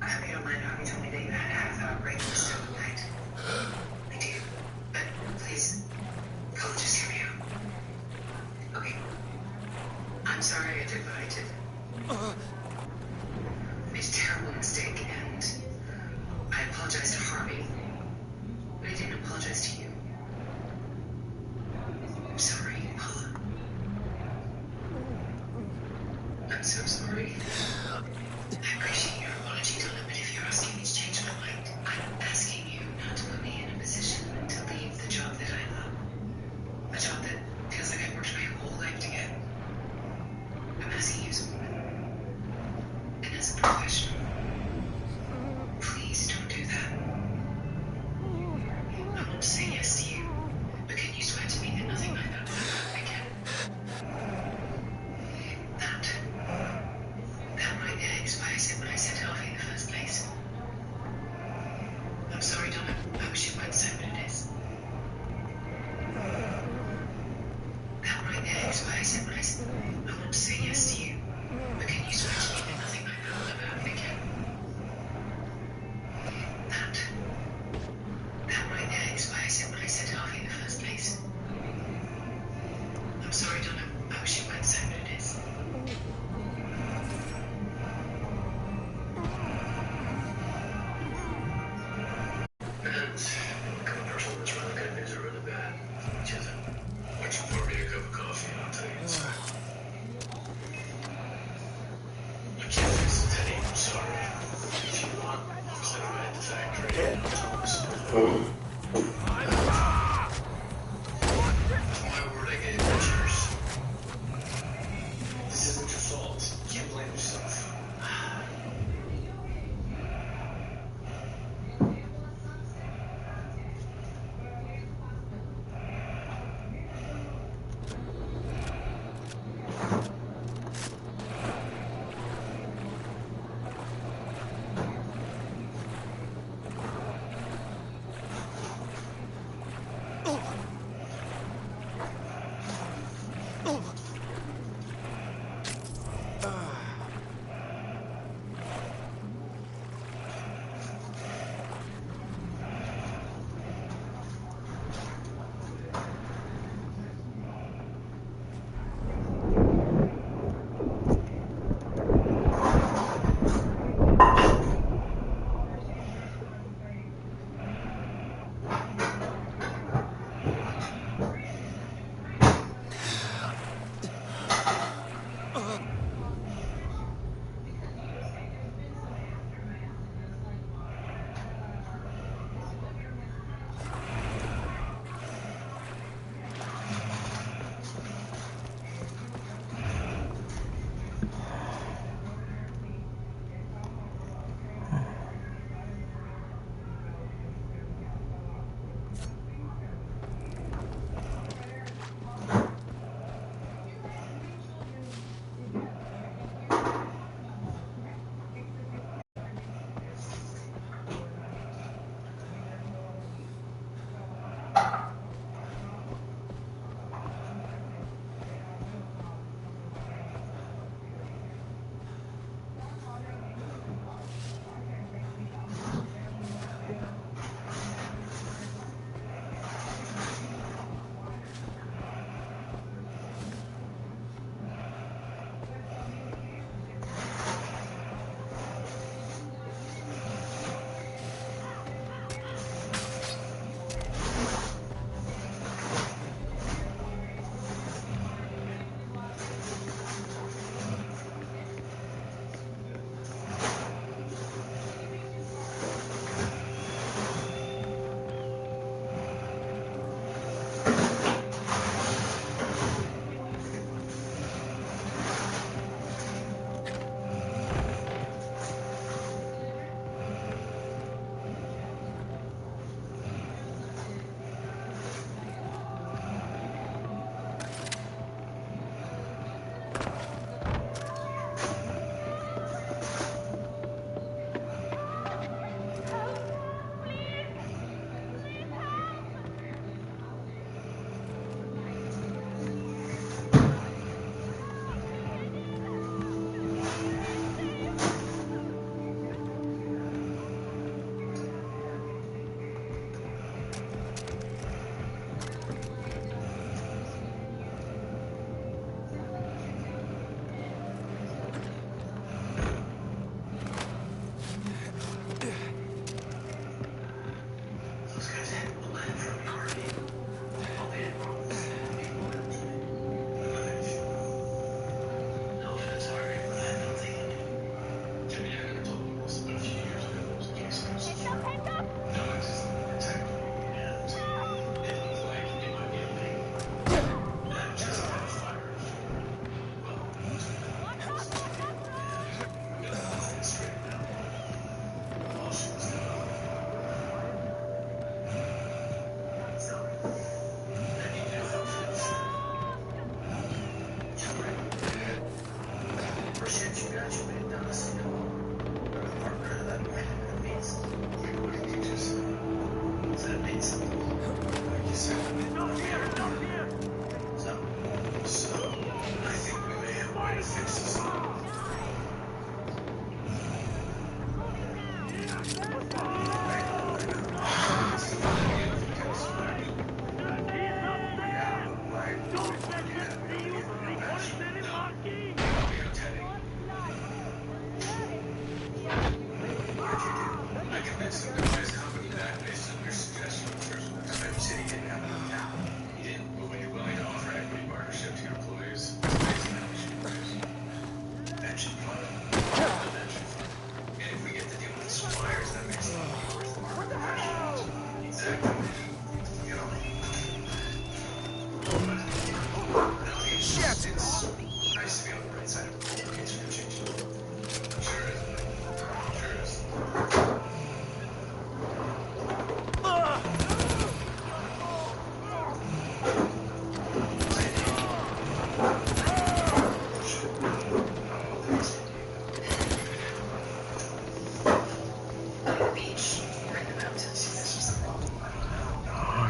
D: I hope you don't mind how you told me that you had half-hour break in the still of night. I do. But please, go just hear me out. Okay. I'm sorry I did what I did. I made a terrible mistake, and I apologize to Harvey. But I didn't apologize to you. I'm sorry, Paula. I'm so sorry. I appreciate your apology, Donna, but if you're asking me to change my mind, I'm asking you not to put me in a position to leave the job that I love. A job that feels like I've worked my whole life to get. I'm asking you as a woman and as a professional. Please don't do that. I want to say yes to you, but can you swear to me that nothing like that will ever happen again? That right there is why I said what I said to Harvey in the first place. I'm sorry, Donna. I wish you weren't so, but it is. That right there is why I said what I said. I want to say yes to you, but can you swear to me that nothing like that will ever happen again? That right there is why I said what I said to Harvey in the first place. I'm sorry, Donna. I wish you weren't so, but it is.
I: Commercial that's really good news or really bad. Which is it? Why don't you pour me a cup of coffee and I'll tell you inside. I can't fix it, Teddy. I'm sorry. If you want, I'll call you at the factory. I'll tell them so. My word, I gave you yours. This isn't your fault. You can't blame yourself.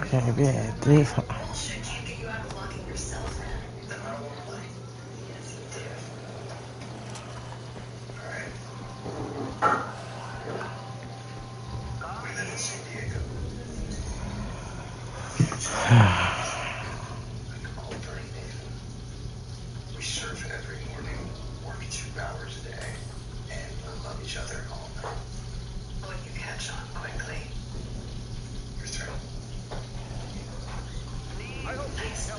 B: can't be at this.
J: Bullshit can't get you out of locking yourself in.
I: Then I don't want to play. Yes, you did. Alright. We live in San Diego. We surf every morning, work 2 hours a day, and love each other all night.
J: But you catch on quickly.
I: You're through.
J: Nice.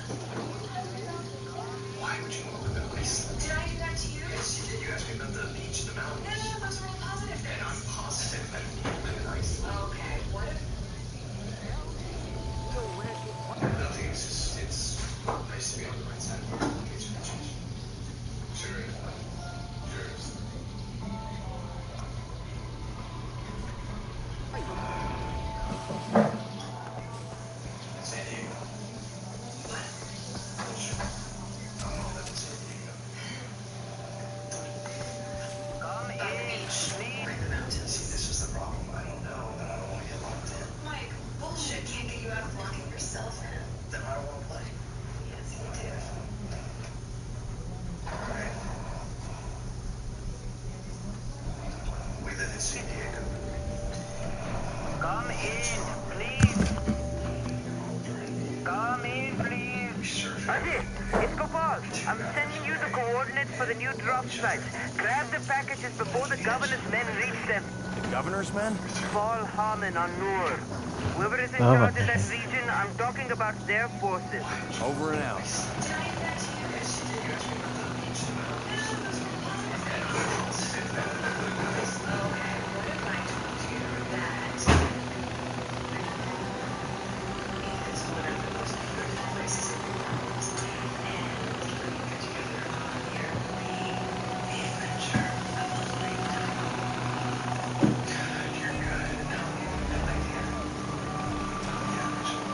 I: Why would you move to Iceland?
J: Did I do that to you?
I: Yes, you did. You asked me about the beach, the mountains.
J: No, those are all positive
I: And
J: things.
I: I'm positive that you live in Iceland.
J: Okay, what if...
I: Nothing. It's nice to be on the right side of the engagement. Sure. San Diego.
J: What?
I: Bullshit. I don't want to live in San Diego.
J: By the beach. Or in the mountains.
I: See, this is the problem. I don't know, and I don't want to get locked in.
J: Mike, bullshit can't get you out of locking yourself in.
I: Then I don't want to play.
J: Yes, you do.
I: Alright. We live in San Diego.
K: Come in, please. Come in, please.
I: We surf
K: Ajay, it's Gopal. I'm sending you the coordinates for the new drop sites. Grab the packages before the governor's men reach them.
E: The governor's men?
K: Paul Harmon on Noor. Whoever is in charge of that region, I'm talking about their forces.
E: Over and out.
J: Did I do that to you? Yes, you did. You asked me about the beach, the mountains.
K: Oh,
J: No, those are all positive things. Okay, what if I told you that... It's one of the most beautiful places in the world. And when you get together on here, the adventure of a lifetime.
I: You're good. No, I like the air. Yeah, Mitchell.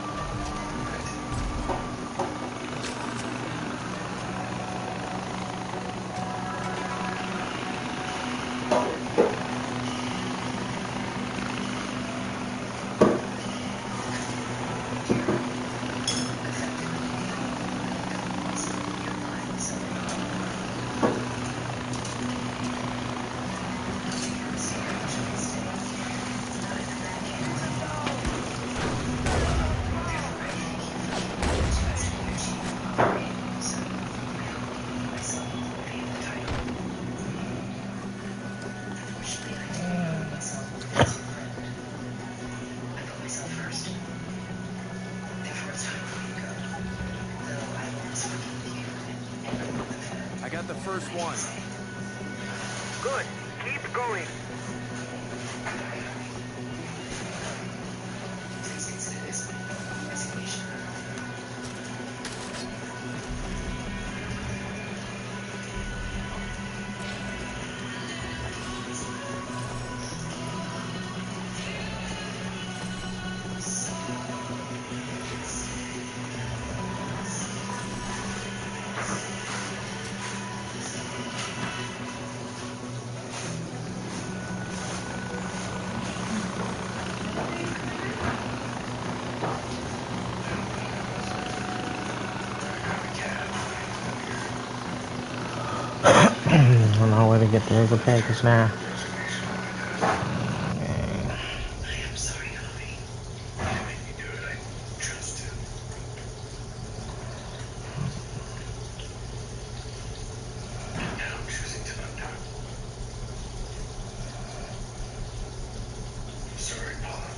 E: I got the first one.
K: good. Keep going.
B: I don't know where to get the other package now.
I: I'm sorry, Tommy. You didn't make me do it. I chose to. Now I'm choosing to not do it. I'm sorry, Paula.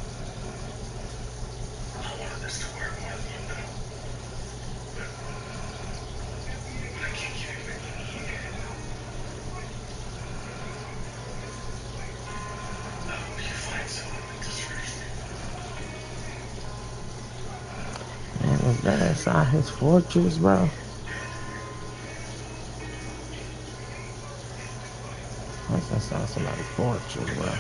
I: I wanted this to work more than you know. But I can't give you everything you needed. I hope you find someone that deserves it.
B: Man, is that inside his fortress, bro? That's inside somebody's fortress, bro.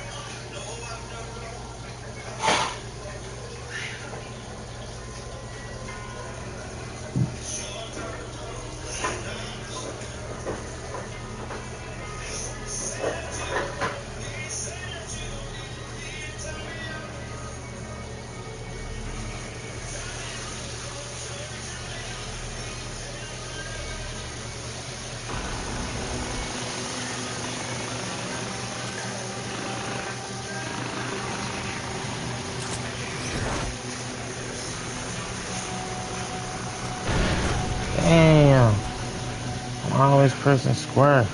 B: always pressing square.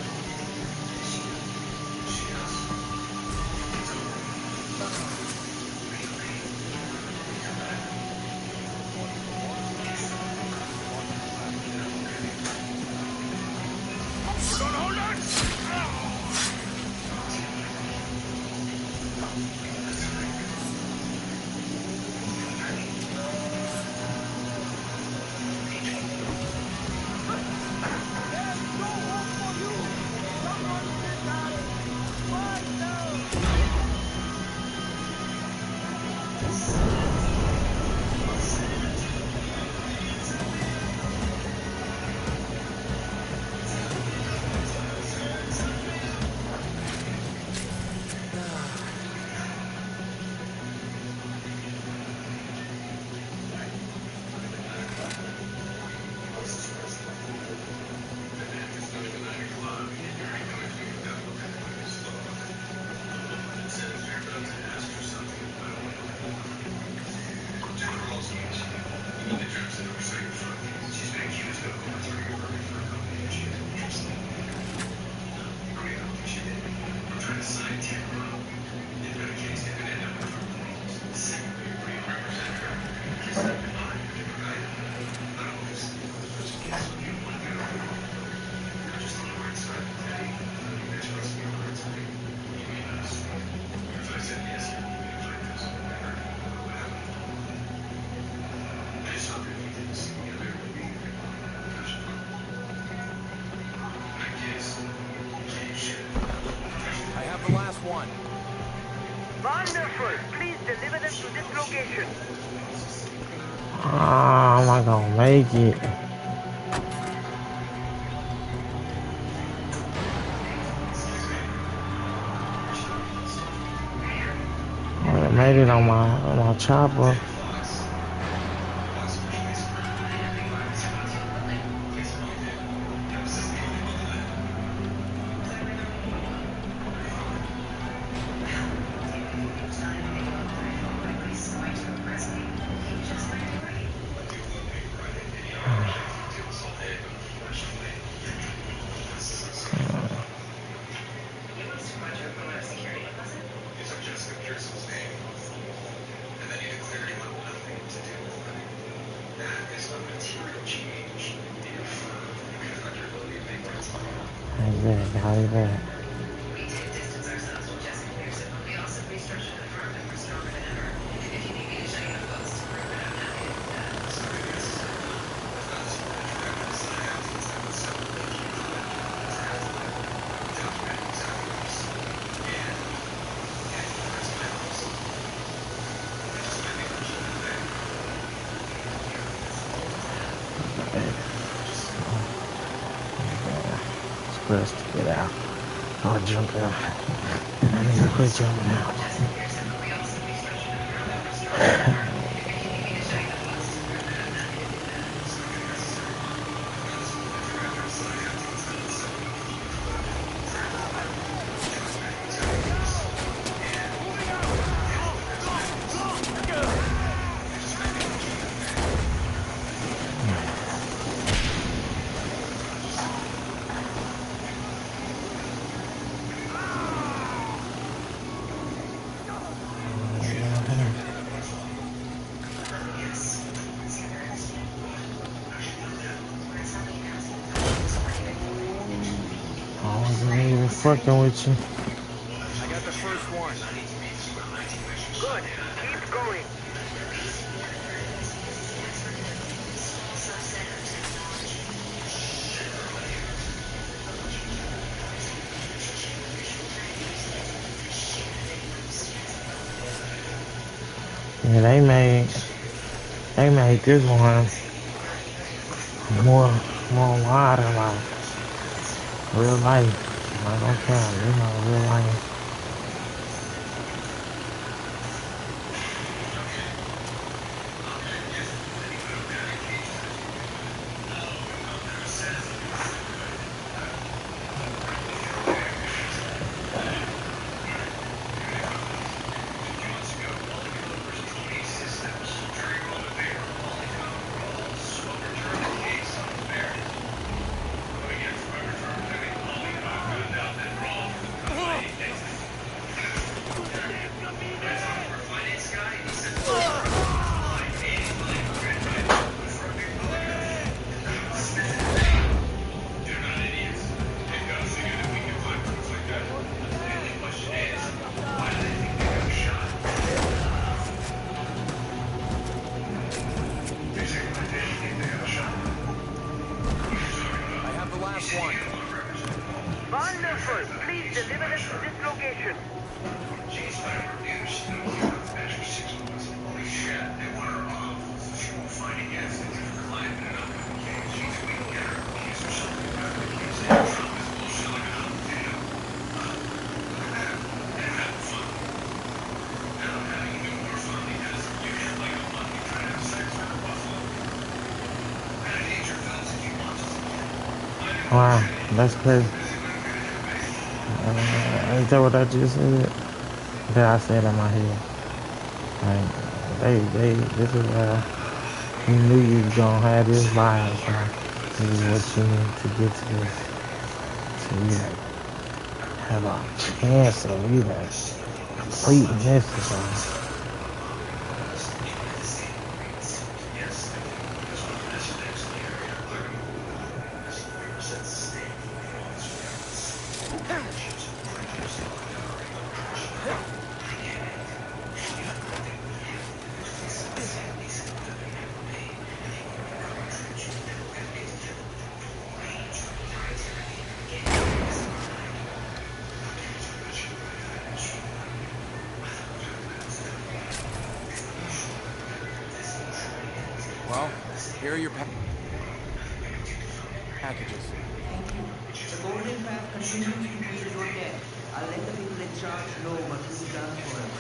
K: Wonderful. Please deliver them to this location.
B: Ah, I'm not gonna make it. I made it on my chopper. How's that? How's that? Press to get out. I'll jump out. I need to quit jumping out. I wasn't even fucking with you.
E: I got the first one.
K: Good. Keep going.
B: Yeah, they made this one more wider, like real life. I'm not gonna count, real life. Wow, that's crazy. Ain't that what I just said? That I said in my head. Like, this is, you knew you was gonna have this vibe, so this is what you need to get to this. So you like, have a chance of either completing this or something.
L: Well, here are your packages.
M: Thank you. The golden path continues to be at your care. I'll let the people in charge know what you've done for us.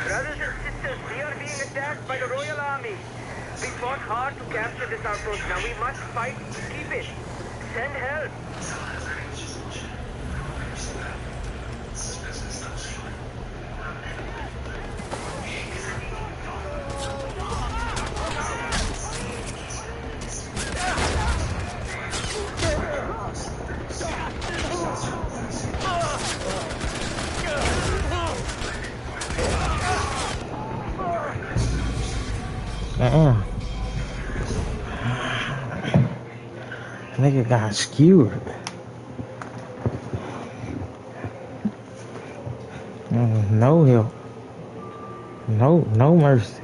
K: Brothers and sisters, we are being attacked by the Royal Army. We fought hard to capture this outpost. Now we must fight to keep it. Send help.
B: Damn. Nigga got skewered. No help. No mercy.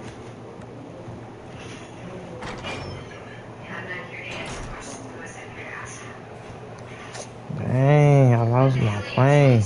B: Dang, I lost my plane.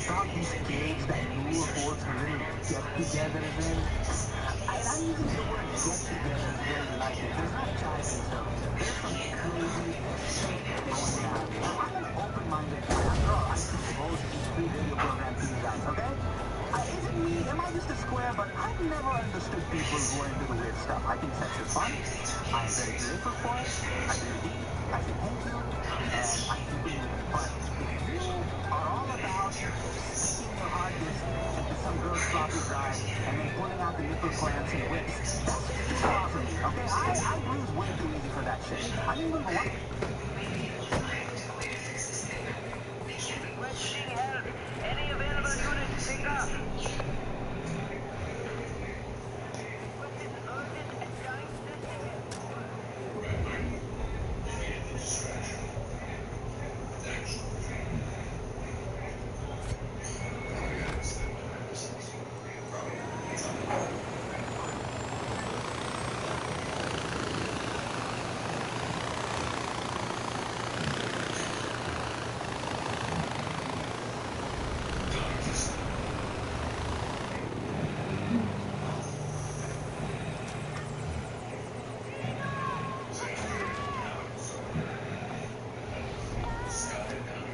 A: thought this cage that Rule holds her little get-togethers in, and I'm using the word get-togethers very lightly. There's not jiving stuff here. There's some crazy shit going down. Now, I'm an open-minded guy. After all, I teach most free video program these guys, okay? Is it me? Am I just a square? But I've never understood people who are into the weird stuff. I think sex is fun. I am very grateful for it. I really do. I say thank you, and I keep it moving. But if you are all about sticking your hard disk into some girl's floppy drive and then pulling out the nipple clamps and whips, that's just too far for me, okay? I bruise way too easy for that shit. I mean, number one.
K: Requesting help. Any available units, pick up.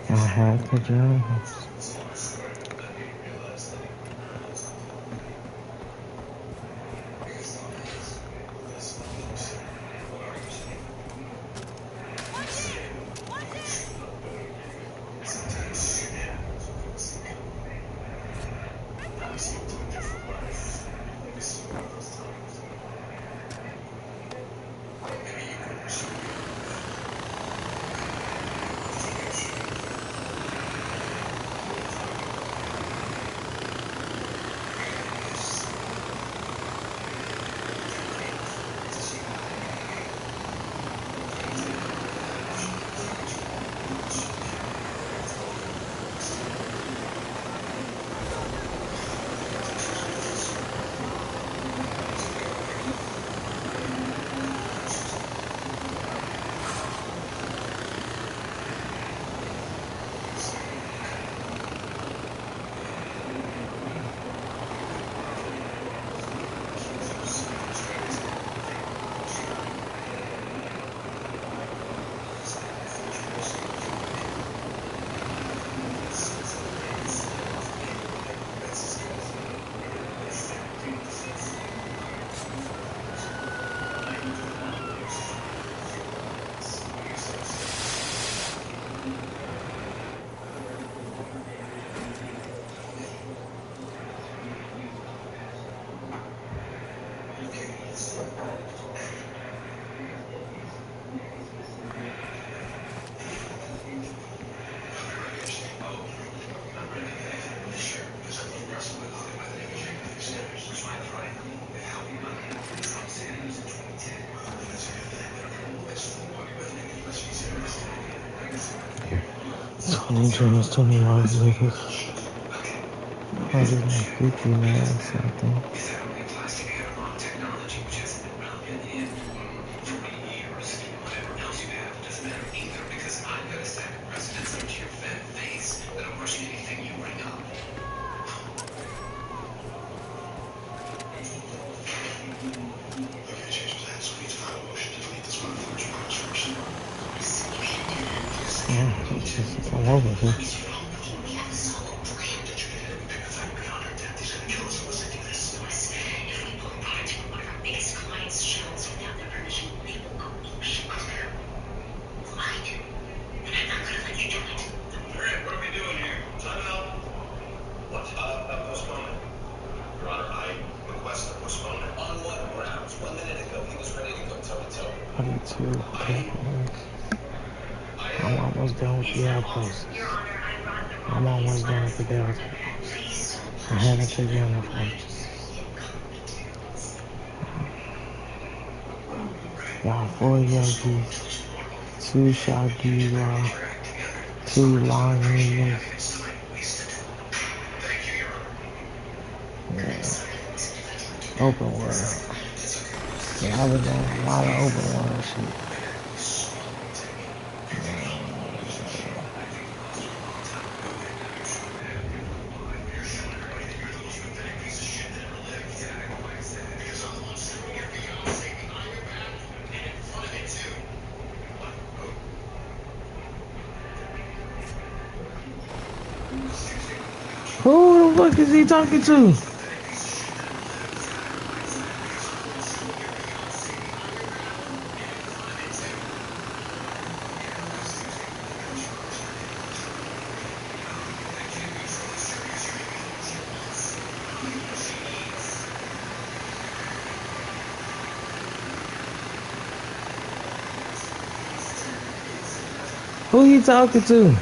B: I have the job. $20, $20 niggas. 150 now or something. Yeah, it's all over here. I'm almost done with the outposts. I'm almost done with the outposts. I haven't taken enough purchases. Got 4 Yankees, 2 Shaggy, 2 long Indians. Yeah. Open world. Yeah, I was doing a lot of open world shit. Who the fuck is he talking to? Who he talking to?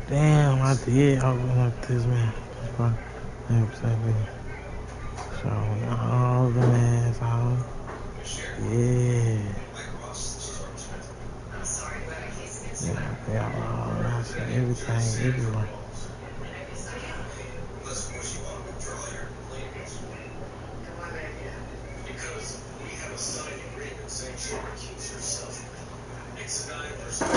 B: Damn, I did open up this man. So all the asshole. Yeah. Yeah, they all nice and everything everywhere.
C: Because we have a signed agreement saying she'll recuse herself. It's a 9 versus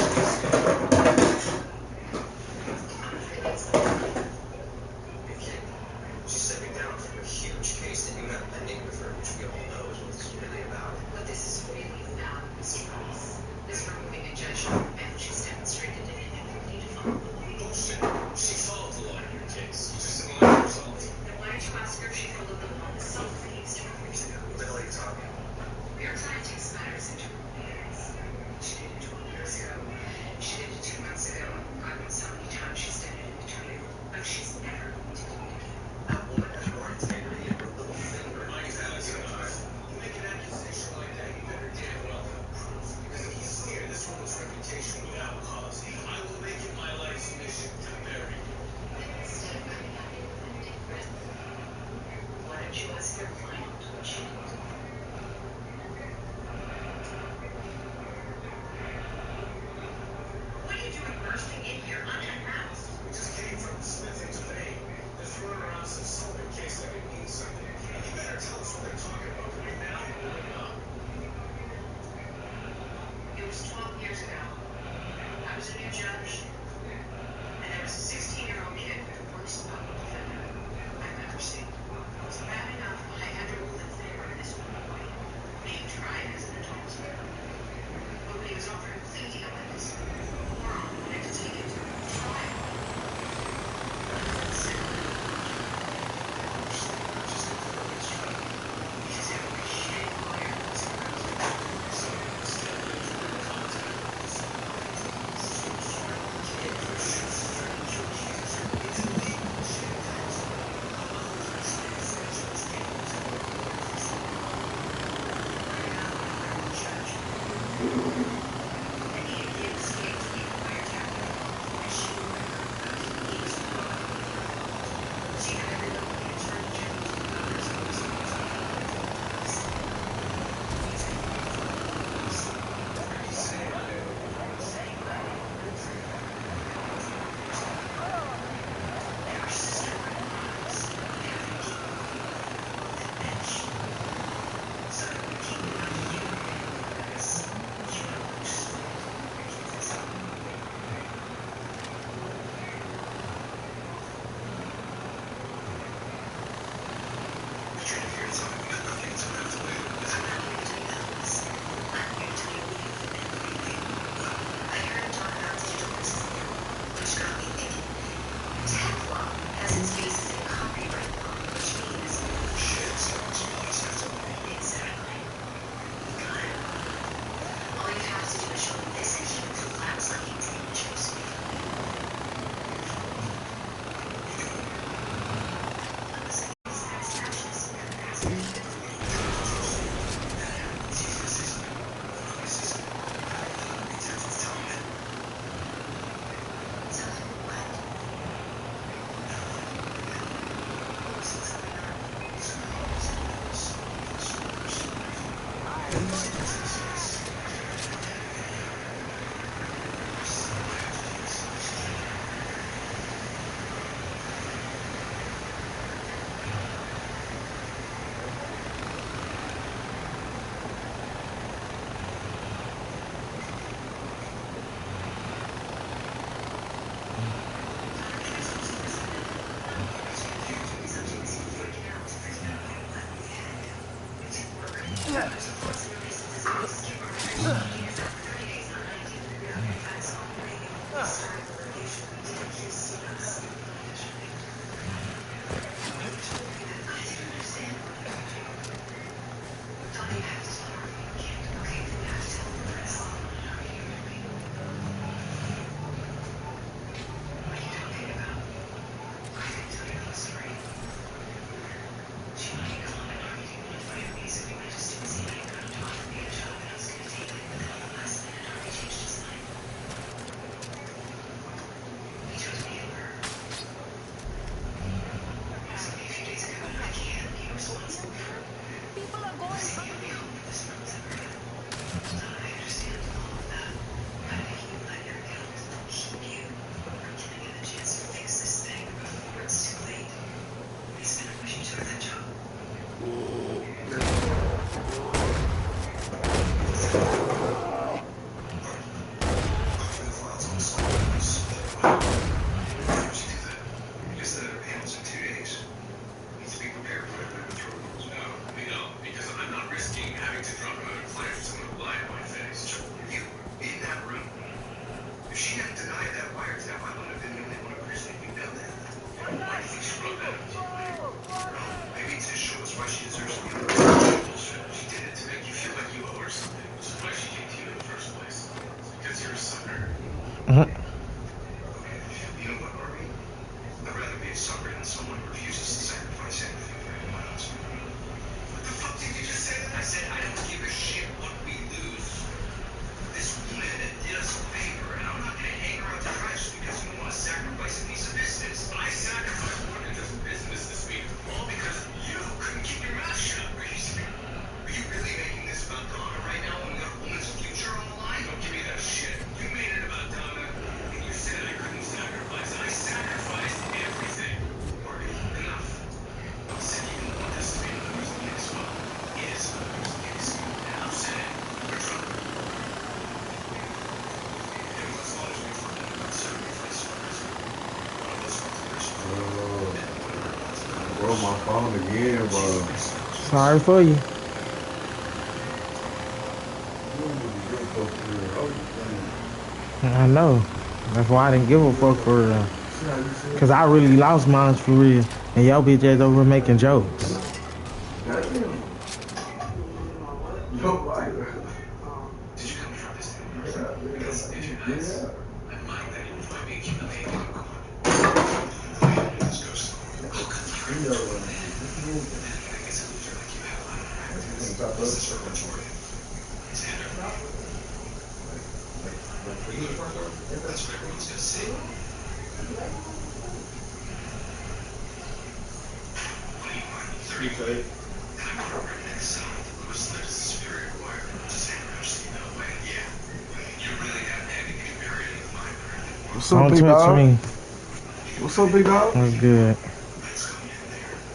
C: she's stepping down from a huge case that you have pending with her, which we all know is what this is really about.
J: What this is really about, Mr. Ross, is removing a judge from a bench who's demonstrated an inability to follow the law.
C: Bullshit. She followed the law in your case. You just didn't like the result.
J: Then why did you ask her if she followed the law in the Salt case 12 years ago?
C: What the hell are you talking about?
J: Your client takes matters into her own hands. She did it 12 years ago. She did it 2 months ago. God knows how many times she's done it in between. But she's never going to do it again.
C: That woman has more integrity and her little finger. Mike, that's enough. You make an accusation like that, you better damn well have proof. Because if you smear this woman's reputation without cause, I will make it my life's mission to bury you.
J: Instead of coming at it with empty breath, why don't you ask your client what she did? What are you doing bursting in here unannounced?
C: We just came from Smithing's vein. They're throwing around some soap in case that could mean something. You better tell us what they're talking about right now or we're not.
J: It was 12 years ago. I was a new judge, and there was a 16-year-old kid with the worst public defender I've ever seen. It was bad enough I had to rule in favor of this one boy, being tried as an adult. But when he was offered a plea deal like this, moron wanted to take him to trial. Because every shit lawyer was around.
N: Broke my phone again, bro.
B: Sorry for you. I know. That's why I didn't give a fuck for real. Cause I really lost mine for real. And y'all bitch ass over making jokes.
N: What's up,
B: Don't
N: big
B: touch
N: dog?
B: me.
N: What's up, big dog?
B: That's good.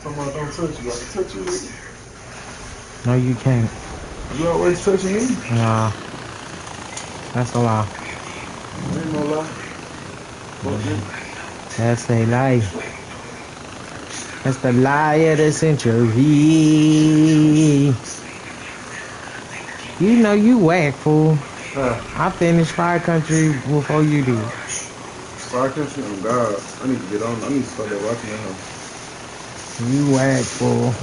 N: Somebody don't touch you. I can touch you, nigga.
B: No, you can't.
N: You always touching me.
B: Nah. That's a lie.
N: There ain't no lie. Fuck you.
B: That's a lie. That's the lie of the century. You know you whack, fool. I finished Fire Country before you did.
N: Fire Country, oh God. I need to get on. I need to start watching that.
B: You whack, fool.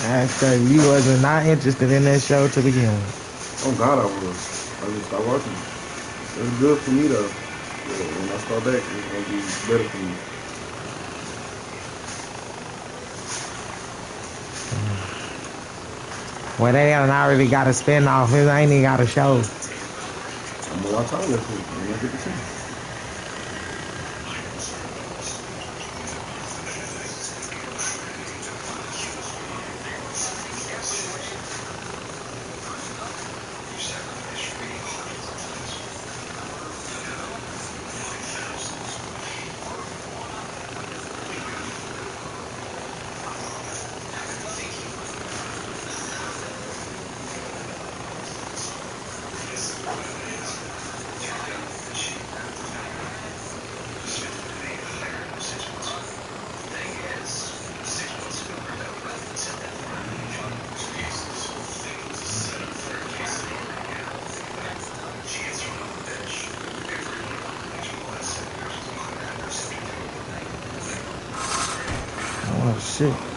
B: That's crazy. You wasn't not interested in that show to begin with.
N: Oh God, I was. I just stopped watching it. It's good for me though. Yeah, when I start back, it's gonna be better for me.
B: Well, they done already got a spinoff. It ain't even got a show.
N: I'm gonna watch all that shit. I'm gonna get the chance.
B: shit.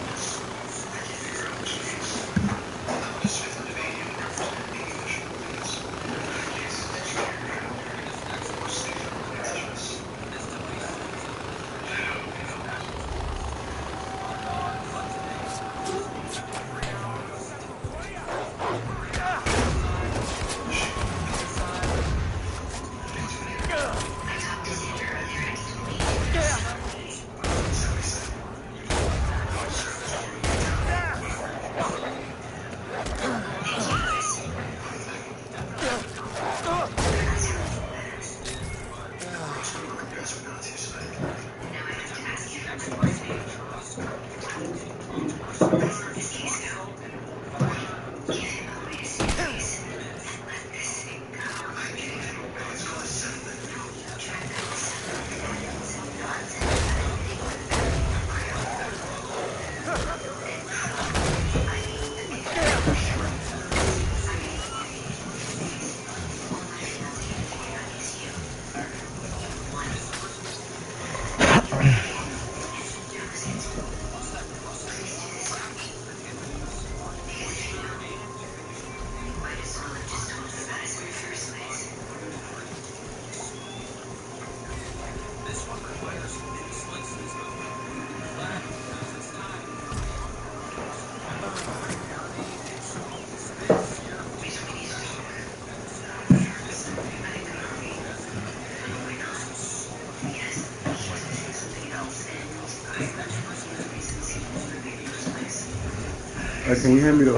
N: Hey, can you hand me the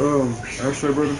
N: ashtray, brother?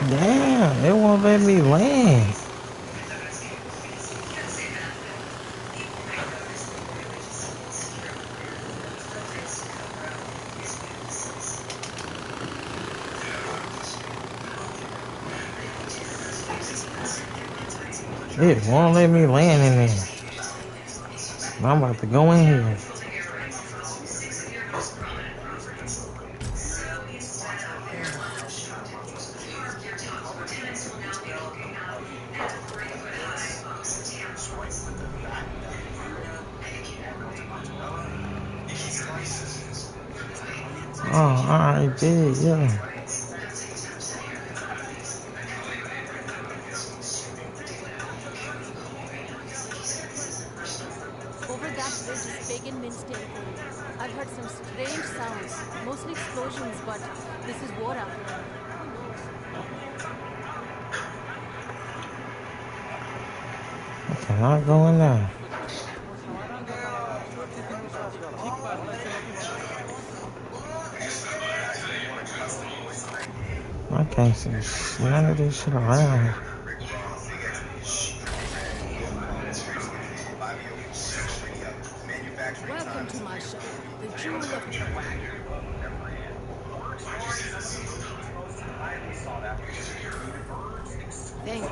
B: Damn, it won't let me land. It won't let me land in there. I'm about to go in here. Oh, alright, did, yeah.
O: Over that bridge is Pagan Mint's territory. I've heard some strange sounds, mostly explosions, but this is war after all. Who knows?
B: I cannot go in there. I can't see none of this shit around.
O: Welcome to my shop, the jewel of... Thank you.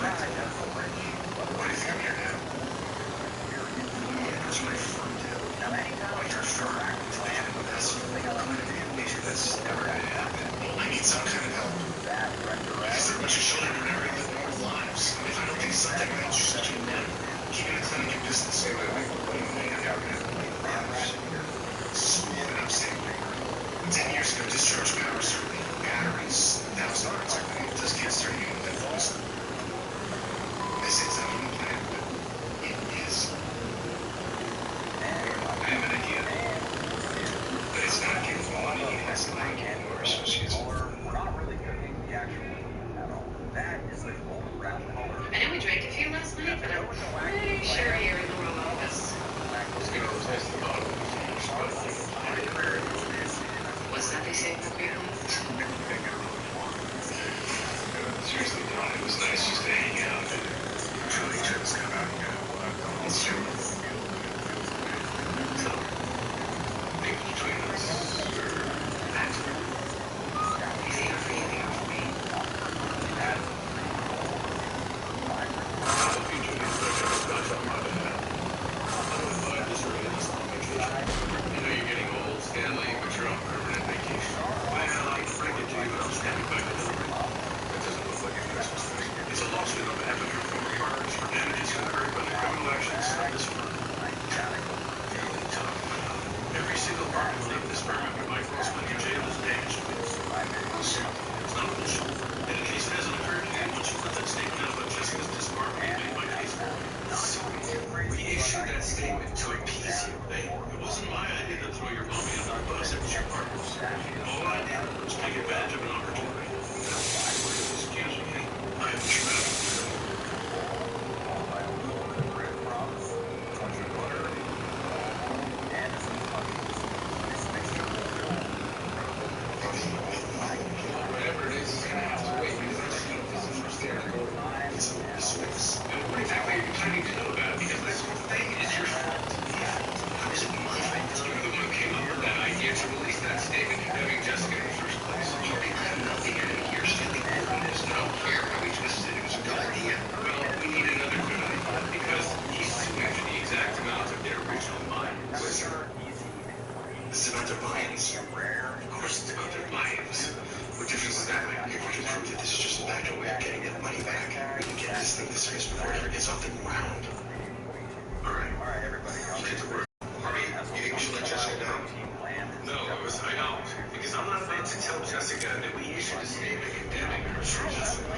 C: expected. Why do you think I'm here now? That's what I freaked out. Like you're starting to make it a mess. That's never going to happen. I need some kind of help. Because there are a bunch of children in an area with normal lives. If I don't think something else, you're such a nut. Keeping a clinic in business. Wait. What do you mean? Lives. School in upstate New York. 10 years ago, discharge power survey. Batteries, 1,000 yards. Those kids start using that voice. They say it's not a new plan, but it is. I have an idea. But it's not getting money. It's like or associates. We're not really cooking the actual at all. That is the whole rap.
J: I know we drank a few last night, but I'm pretty sure you're in the wrong office. What's that they say about Greenland?
C: Seriously, Don, it was nice just to hang out. Truly, just come out and go. It's true. So, maybe between us, we're back to
J: Easy enough for you, easy enough for me.
C: I know you're getting old, Stanley, but you're on permanent vacation. Well, I franked it to you, but I'm standing by the delivery. That doesn't look like a Christmas thing. It's a lawsuit on behalf of your former partners for damages incurred by the criminal actions of this firm. Every single part of this firm after Mike Ross went to jail is damaged goods. It's not bullshit. And in case it hasn't occurred to you, once you put that statement out about Jessica's disbarment, you made my case for it. We issued that statement to appease you. Hey, it wasn't my idea to throw your mommy under the bus. It was your partner's. All I did was take advantage of an opportunity. Excuse me, I am trapped. Whatever it is, it's gonna have to wait because our stuff isn't for standard. It's a business. And what exactly are you planning to do about it? Because this whole thing is your fault. How is it my fault? You're the one who came up with that idea to release that statement condemning Jessica in the first place. Harvey, I have nothing to do here. Stanley Gordon is. I don't care how he twisted it. It was a good idea. Well, we need another good idea because he's suing for the exact amount of their original buy-in. This is about their buy-ins. Of course it's about their buy-ins. What difference does that make? If we can prove that this is just a backdoor way of getting that money back, we can get this thing dismissed before it ever gets off the ground. All right, everybody. You get to work. Harvey, you think we should let Jessica know? No, Lewis, I don't. Because I'm not about to tell Jessica that we issued a statement condemning her for nothing.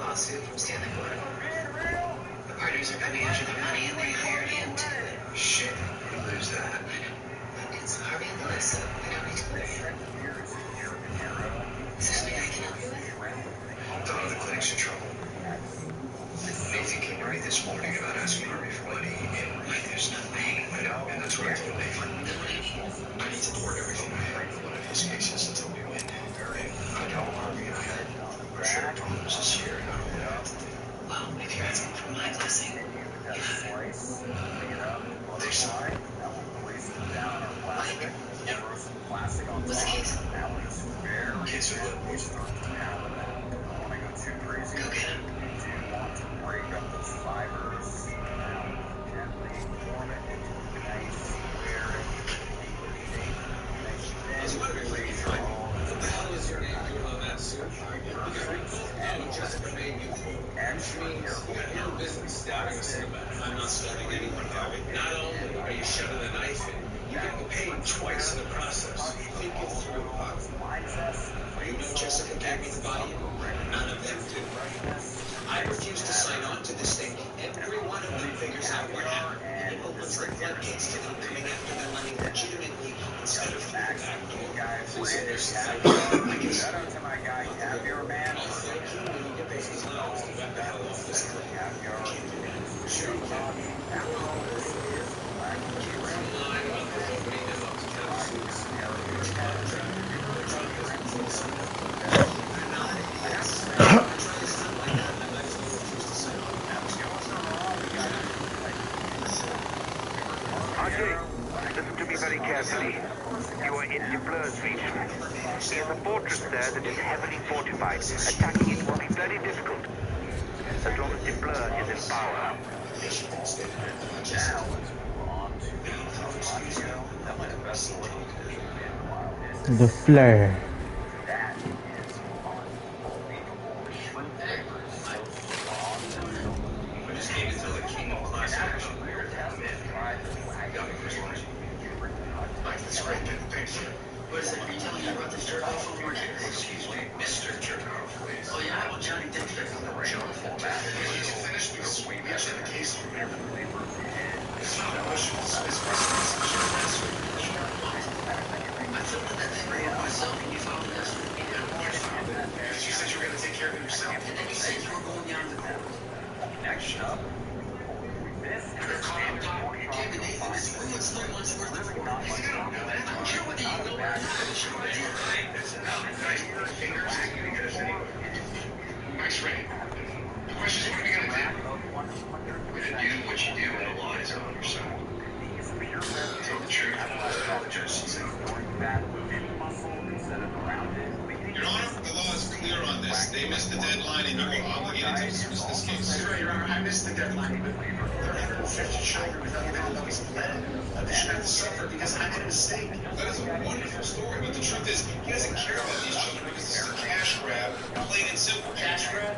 J: Lawsuit from Stanley Gordon. The partners are coming after the money and they hired him to do it.
C: Shit, who lives that?
J: It's Harvey and Lewis, so we don't need to worry. Is there something I can help you with?
C: Donna, the clinic's in trouble. Nathan came to me this morning about asking Harvey for money, and there's no way. I know, and that's what I told Nathan. I need to thwart everything I have in one of his cases until we win. I know Harvey and I are shared problems this year, and I don't want to.
J: Well, if you're asking for my blessing, you have it.
C: There's some.
J: Mike? Yeah. What's the case?
C: Case of what?
J: Go get him.
C: I was wondering where you find me. What the hell is your name doing on that suit? Jessica made you quote. Which means you got no business stabbing us in the back. I'm not stabbing anyone, Harvey. Not only are you shoving a knife in, you're getting paid twice in the process. Think it through, Pop. You know Jessica gave me the buy-in. None of them do. I refused to sign on to this thing, happened. And it opens the floodgates to them coming after their money legitimately instead of through the back door. Listen, there's I can shout out to my guy Caviar Man. I'll thank you when you get those clowns to back the hell off this thing. Keep doing it. Sure. After all, this is black. Keep lying about the company that owns Capsules. Which part of that? They're trying to get us before the sun. They're not idiots. They're trying to stop like that, and I might as well refuse to sign on.
K: Ajay, listen to me very carefully. You are in Dipler's region. There's a fortress there that is heavily fortified. Attacking it will be very difficult, as long as Dipler is in power.
B: The flare.
C: I just came to tell the king of class action. Got me for as long as you can. Mike, that's great. Get paid for it. What is it? Are you telling me you brought this jerk off over here? Excuse me, Mr. Jerkoff, please. Oh, yeah? Well, Johnny did fit on the rail. Did you finish? Because we actually have a case over here. It's not a question. It's I filled in that paperwork myself, and you filed it yesterday. Because you said you were going to take care of it yourself. And then you said you were going down to the court. Next up. You're caught up, Doc. You gave me Nathan this woman's 3 months worth of work. I don't care whether you know it or not. It's your idea. Nice fingers. Mike's ready. The question is, what are we going to do? We're going to do what you do when the law is on your side. Tell the truth. Just
I: Your Honor, the law is clear on this. They missed the deadline and you were obligated to dismiss this case.
C: Right, Your Honor, I missed the deadline, but there are 150 children without even a notice of land. They should have to suffer because I made a mistake.
I: That is a wonderful story, but the truth is, he doesn't care about these children because this is a cash grab, plain and simple.
C: Cash grab?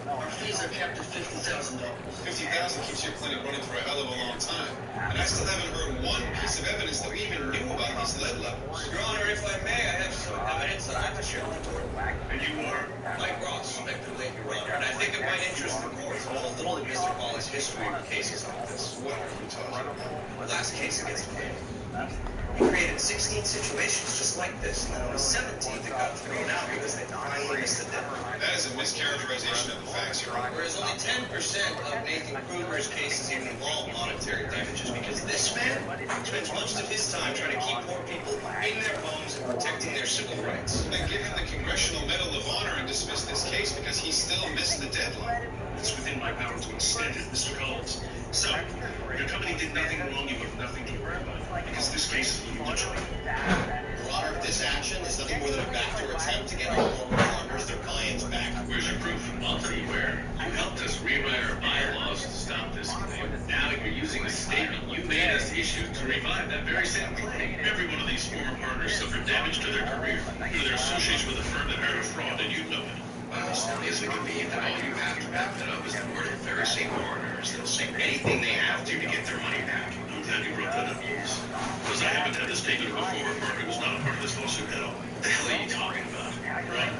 C: Our fees are capped at $50,000.
I: $50,000 keeps your clinic running for a hell of a long time. And I still haven't heard one piece of evidence that we even knew about these lead levels.
C: Your Honor, if I may, I have some evidence that I'm a shareholder.
I: And you are?
C: Mike Ross, speculate, Your Honor. And I think it might interest the court to know a little of Mr. Paul's history of cases like this.
I: What are you talking about?
C: Last case against me. He created 16 situations just like this, and then on the 17th it got thrown out because they finally missed the deadline.
I: That is a mischaracterization of the facts, Your Honor.
C: Whereas only 10% of Nathan Kruger's cases even involve monetary damages, because this man spends most of his time trying to keep poor people in their homes and protecting their civil rights.
I: Then give him the Congressional Medal of Honor and dismiss this case because he still missed the deadline.
P: It's within my power to extend it, Mr. Collins. So, your company did nothing wrong, you have nothing to worry about, because this case is moving to trial.
I: Your Honor, this action is nothing more than a backdoor attempt to get our former partners their clients back.
P: Where's your proof? I'll tell you where. You helped us rewrite our bylaws to stop this claim. Now you're using a statement you made us issue to revive that very same claim. Every one of these former partners suffered damage to their career due to their association with a firm that hired a fraud, and you know it.
C: Well, as silly as it can be, that all you have to back that up is the word of very same partners. They'll say anything they have to get their money back.
P: I'm glad you brought that up, Louis. Because I haven't had the statement of a former partner who's not a part of this lawsuit at all.
C: What the hell are you talking about?
P: Right.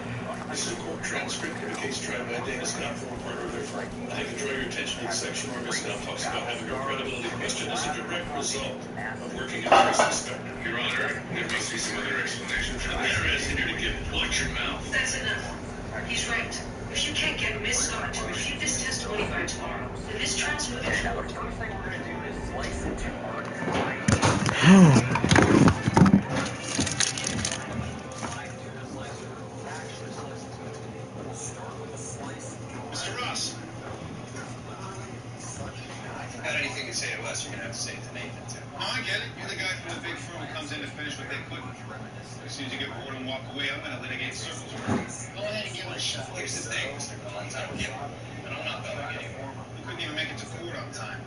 P: This is a court transcript of a case tried by Dana Scott, former partner of their firm. I can draw your attention to the section where Ms. Scott talks about having her credibility questioned as a direct result of working as a first inspector. Your Honor, there must be some other explanation. There is, and you're to give it. Watch your mouth.
J: That's enough. He's right. If you can't get Miss Scott to refute this testimony by tomorrow, then this trial's moving forward.
I: Mr. Ross.
C: Got anything to say to us, you're going to have to say it to Nathan, too.
I: No, I get it. You're the guy from the big firm who comes in to finish what they couldn't. As soon as you get bored and walk away, I'm going to litigate circles around you.
C: Go ahead and give it a shot. Here's the thing, Mr. Collins. I don't give up. And I'm not belling anymore.
I: You couldn't even make it to court on time.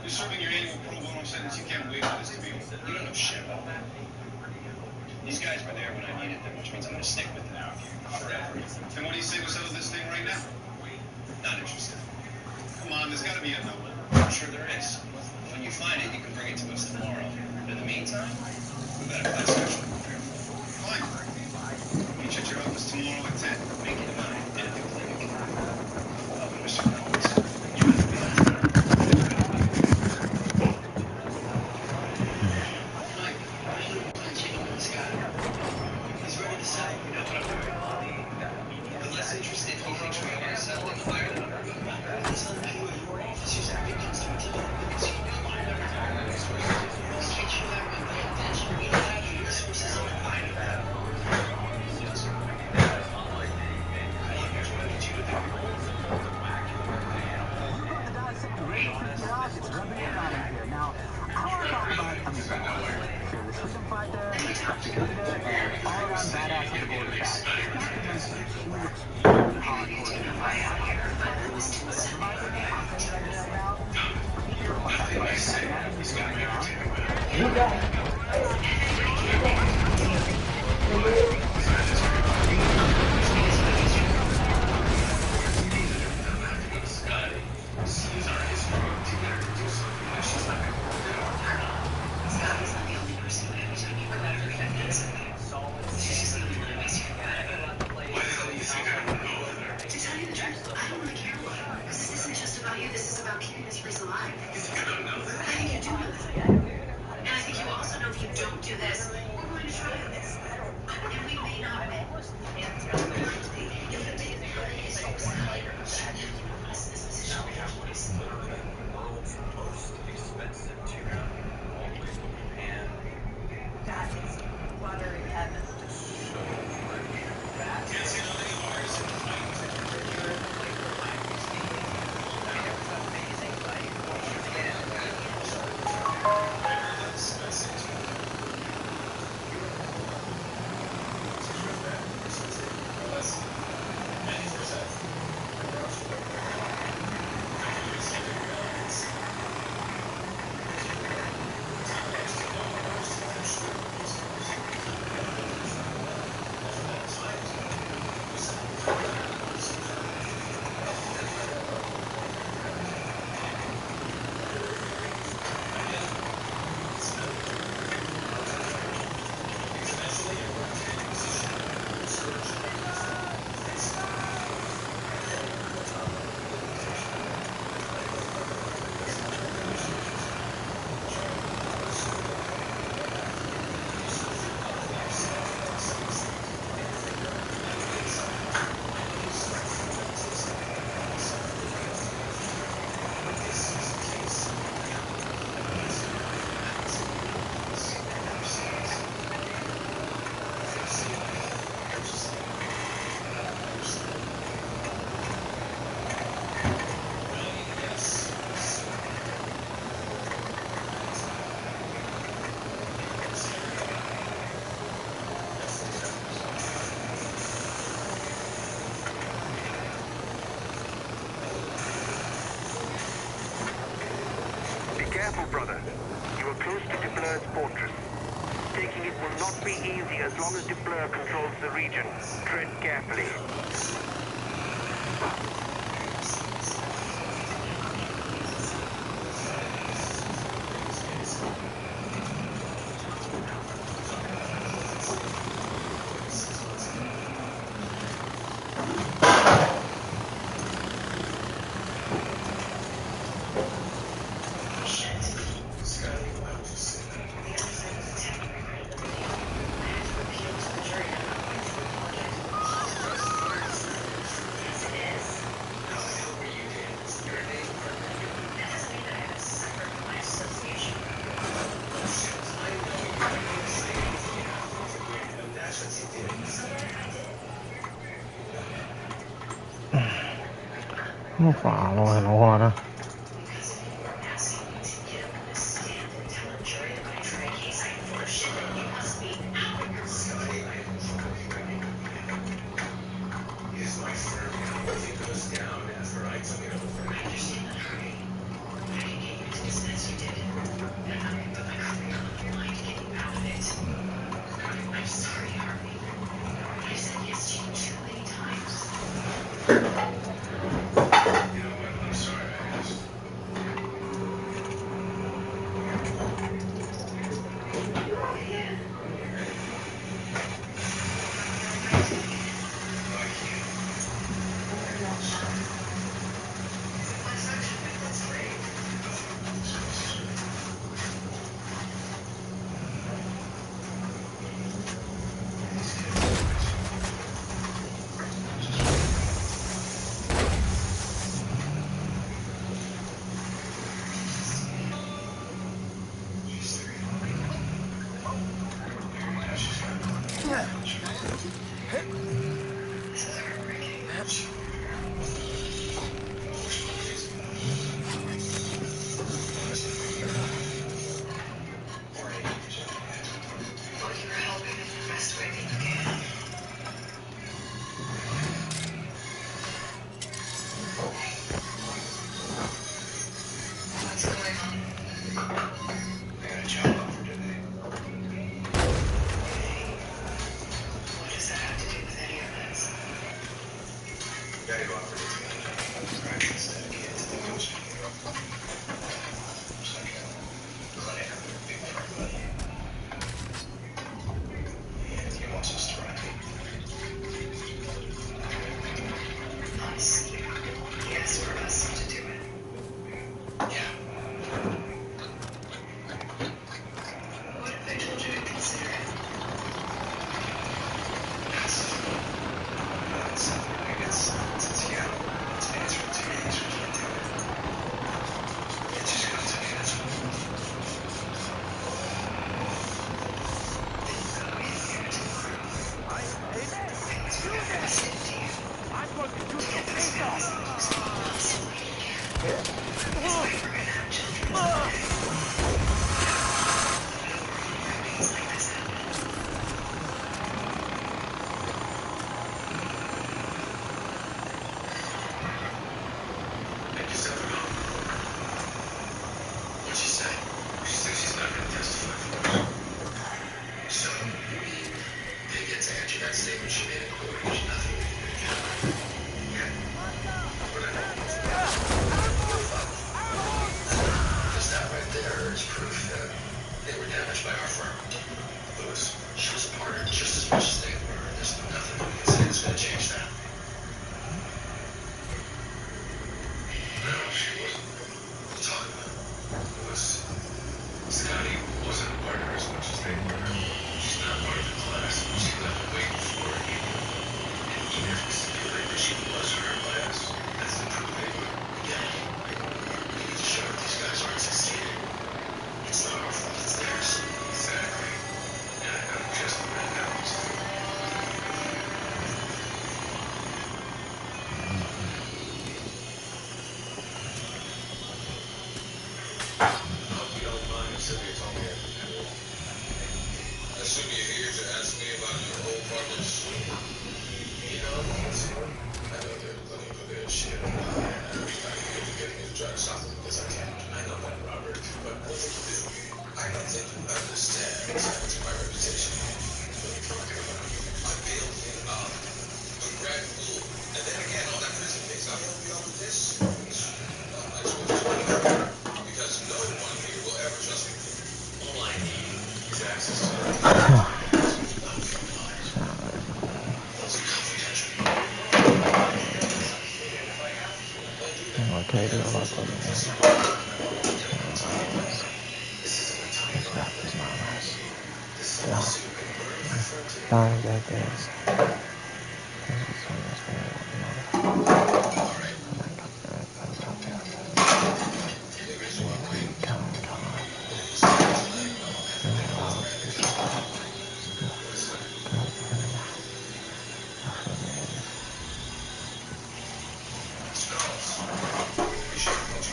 I: You're serving your annual pro bono sentence. You can't wait for this to be over.
C: You don't know shit about that. These guys were there when I needed them, which means I'm going to stick with them forever.
I: Then what do you say we settle this thing right now?
C: Not interested.
I: Come on, there's got to be a number.
C: I'm sure there is. When you find it, you can bring it to us tomorrow. But in the meantime, we've got a class action to prepare for.
I: Fine. Meet you at your office tomorrow at 10.
C: Make it mine. And at the clinic. Mr. Collins.
I: She's already strong. You better do something. She's not going to work out.
J: Scott is not the only person who ever told me what about her feminist. She's just the only one who makes me feel better.
I: Why the hell do you think I don't know that?
J: To tell you the truth, I don't really care what. Because this isn't just about you, this is about keeping this place alive.
I: You think I don't know that?
J: I think you do know that. And I think you also know if you don't do this, we're going to try this. And we may not win. Likely, if you did, how many history was that? Shouldn't have you put us in this position in the first place.
I: World's most expensive tuna, always with Japan.
Q: That is butter in heaven.
I: So fresh. Can't say nothing of ours in the fight.
K: Careful, brother. You are close to Depleur's fortress. Taking it will not be easy as long as Depleur controls the region. Tread carefully.
B: I'm following the water.
I: Is my firm if it goes down after I took it over?
J: I understand that, Harvey. I can get you into this as you did. And I'm not going to put my career on the line to get you out of it. I'm sorry, Harvey. I've said yes to you too many times.
I: You know what? I'm sorry I asked. Thank you, Senator. What'd she say? She said she's not going to testify for us. So, they get to answer that statement she made in court. There's nothing we can do to counter it. Yeah? We're not going to use it. Because that right there is proof that they were damaged by our firm. Lewis, she was a partner just as much as they were. There's nothing that we can say that's going to change that. No, she wasn't. What are you talking about? Lewis, Scotty wasn't a partner as much as they were. She's not part of the class. She left way before you. And even if we stipulate that she was hurt by us, that doesn't prove they were. Again, we need to show that these guys aren't succeeding. It's not our fault, it's theirs. Exactly. And I know just the right balance to do. I hope you don't mind if Sylvia told me everything. I assume you're here to ask me about your old partners. You know, I know they're looking for their share of the pie. I think you're getting me to try to stop them because I can't. I know that, Robert. But what think you do? I don't think you understand exactly my reputation. What are you talking about? I bailed him out. The Red Bull. And then again, on that prison case, I'll help you out with this. I just want you to be clear. Because no one here will ever trust me. All I need is access to the
B: Okay, do a lot of it's not nice. Yeah. Darn that things.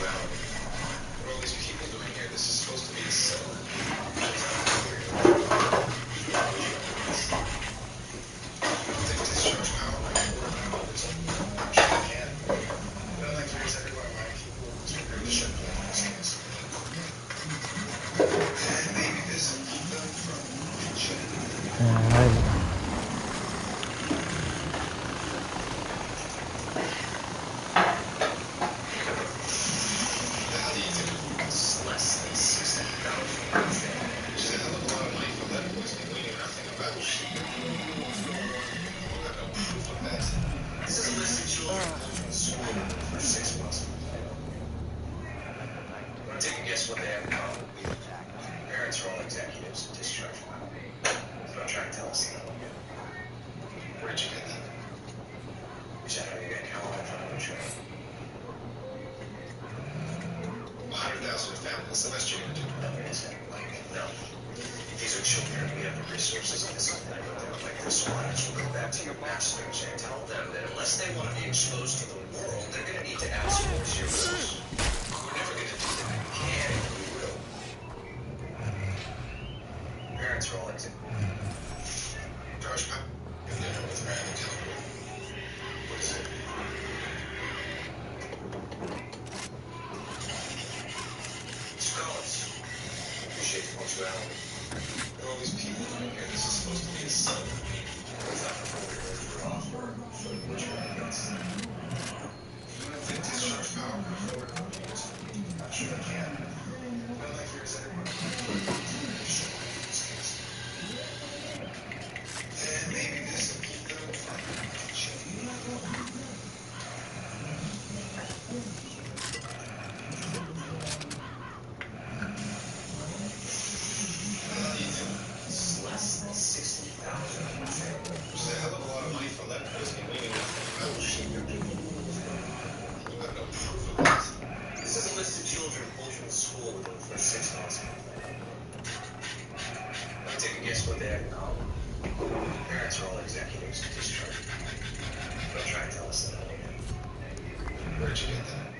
I: What are all these people doing here? This is supposed to be a settlement. You don't think discharge power might work out over something? I'm sure it can. You know, like here's everywhere, Mike. It's been pretty disheartening in this case. Maybe this will keep them from
B: Alright.
I: The hell do you do? It's less than 60,000. Which is a hell of a lot of money for lead poisoning we knew nothing about. We've got no proof of that. This is a list of children pulled from school for 6 months. Want to take a guess what they have in common? Parents are all executives at discharge. Don't try to tell us that. Where'd you get that? Which I know you got Caroline from the show. 100,000 families. That's the best you're gonna do. No, it isn't. Like, no. These are children. We have the resources in this country. Like this, why don't you go back to your masters and tell them that unless they want to be exposed to the world, they're going to need to add school zeros. We're never going to do that. We can and we will. Parents are all George, I'm dinner with Rand and what is it? Scholars. Appreciate the punctuality. There are all these people doing here. This is supposed to be a settlement. It's not appropriate for offer for butcher evidence. You don't think discharge power can afford it? I'm sure it can. Well, like here's everyone. And maybe this will keep them from It's less than 60,000. Which is a hell of a lot of money for lead poisoning we knew nothing about. We've got no proof of that. This is a list of children pulled from school for 6 months. Want to take a guess what they have in common? Parents are all executives at discharge. Don't try to tell us that. Where'd you get that?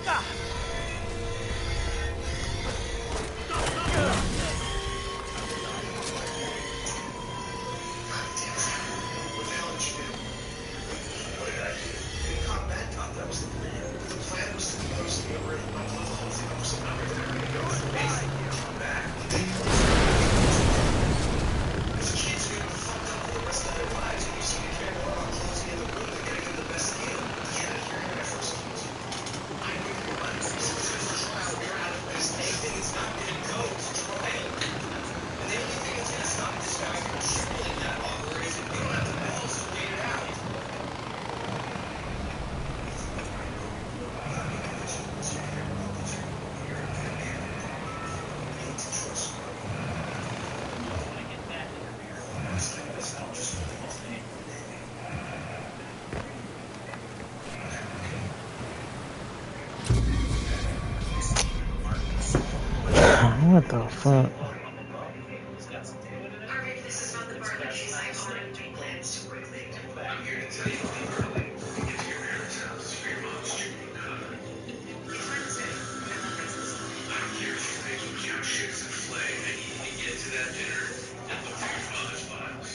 C: What the hell did you do? What did I do? In combat, that was the plan. The plan was to post me over at my level of the opposite number there and go for me. Come back. If the kids are gonna be fucked up for the rest of their lives, and you seem to care more about closing in the room than getting them the best deal, yeah, you're gonna first accused. I knew you were running. Since there's a trial, you're out of business. Anything that's not gonna go to trial. And the only thing that's gonna stop this guy from tripling that offer is if you don't have the balls to wait it out.
B: What the fuck?
J: Harvey, this is not the part of the case I already made plans to quickly.
C: I'm here to tell you about early. Get to your parents' house for your mom's chicken cutlet.
J: Your friend's day. I love Christmas.
C: I don't care if you're making cow shits and flay. I need you to get to that dinner and look through your father's files.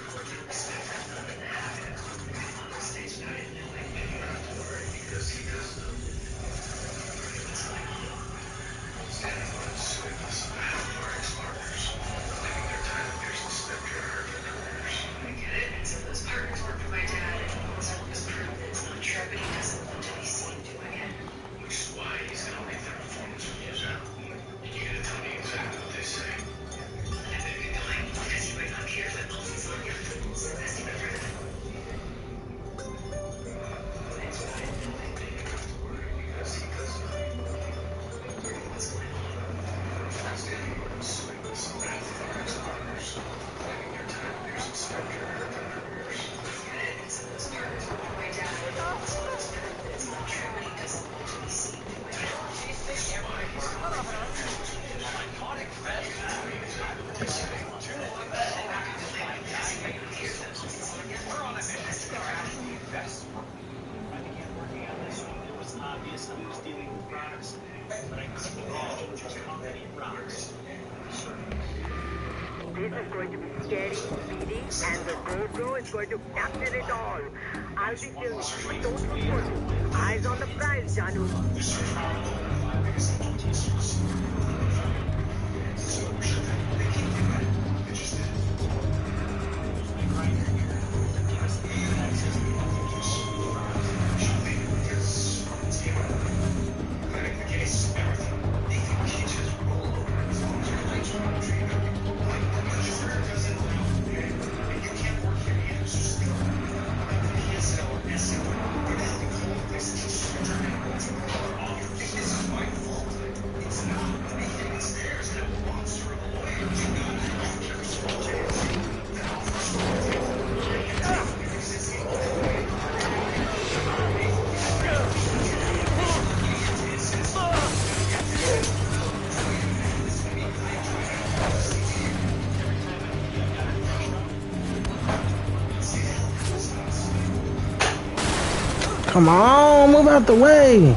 J: With no respect for nothing that happened on my father's day without him knowing.
C: And you don't have to worry because he does know.
J: What's going on?
C: Standing on and suing us on behalf of our ex-partners, claiming their time in Pearson Spectre hurt their careers.
J: I get it. And some of those partners work for my dad, and his hope is proof that it's not true, but he doesn't want to be seen doing it.
C: Which is why he's gonna make their performance reviews out. And you're gonna tell me exactly what they say.
J: And I'm gonna be going because he might not care if it loses on you. So that's even further.
C: That's why you don't have to worry because he does know.
J: What's going on?
C: Standing on and suing us on behalf of our ex-partners, claiming their time in Pearson Spectre hurt their careers.
J: I get it. And some of those partners work for my dad, and his hope is proof that it's not true, but he doesn't want to be seen doing it.
C: Which is why he's gonna make their performance reviews out. Tell me exactly what they say.
K: This is going to be scary, speedy, and the GoPro is going to capture it all. I'll be filming, but don't look for me. Eyes on the prize, Janu.
B: Come on, move out the way,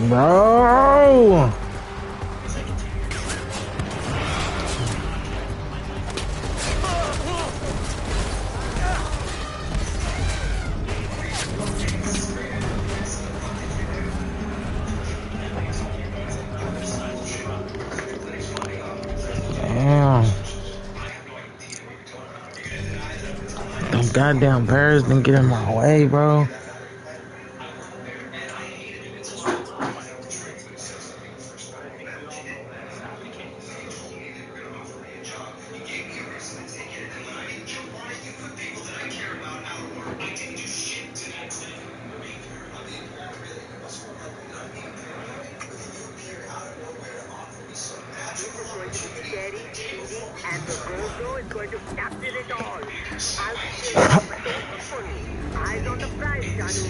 B: bro. Damn. Them goddamn birds didn't get in my way, bro.
K: Scary, speedy, and the GoPro is going to capture it all. I'll be filming, but don't look for me. Eyes on the prize, Janu.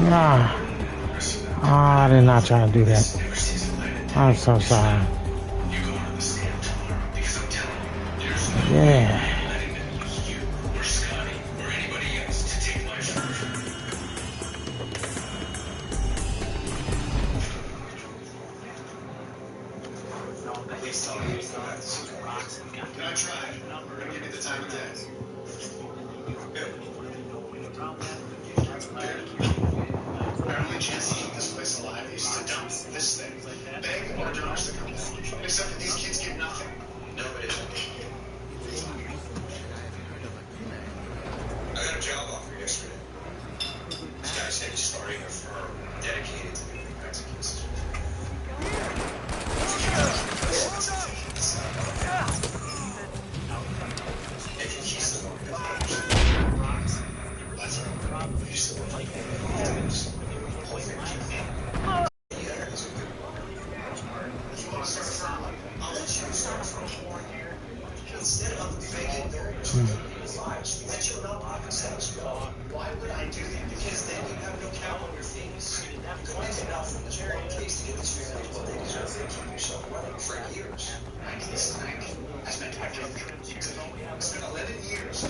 B: Nah. Oh, I did not try to do that. I'm so sorry. Yeah.
I: Can I try? Give me the time of day. Our only chance to keep this place alive is to dump this thing. Beg our donors to come back. Except that these kids get nothing. Nobody.
C: I got a job offer yesterday. This guy said he's starting a firm dedicated to moving Mexicans. If he keeps the organization, that's our problem. We used to work like instead of faking their lives, let your nonprofit status go. Why would I do that? Because then you have no cap on your fees. You go into enough from this one case to give these families what they deserve and keep yourself running for years. Listen, I spent 11 years. I'm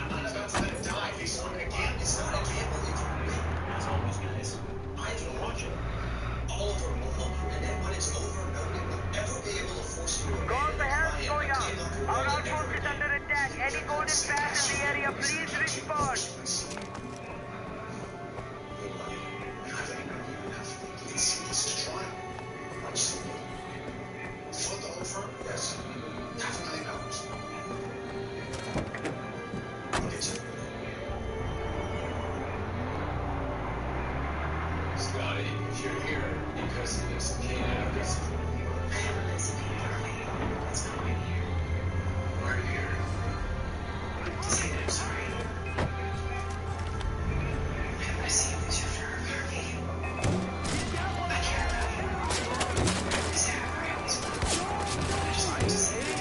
C: not about to let him die. It's not a gamble. It's not a gamble if you win. As always, guys, I can watch it. Oliver will help you, and then when it's over, nobody will ever be able to force you to
K: Call for help, Goya. Our outpost is under attack. Any golden pass in the area, please respond.
I: You can see this is a trial. I'm simple. Flood the whole firm? Yes. $500,000. I'll get to it.
P: Scotty, if you're here because of this chaos,
J: I haven't been sitting here. That's not why I'm here.
P: we're here.
J: To say that I'm sorry. I want to see you lose your firm, Harvey. I care about you. Sarah, I always will. I just wanted to say that.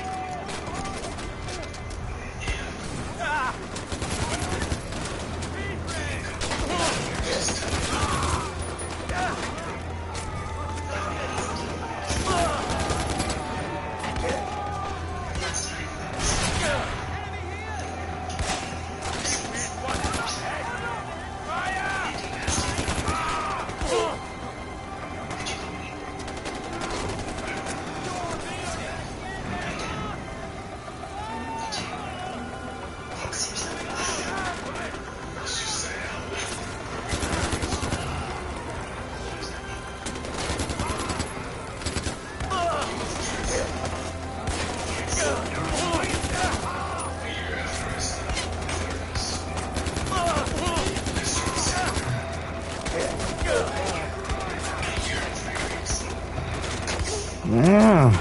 B: Damn.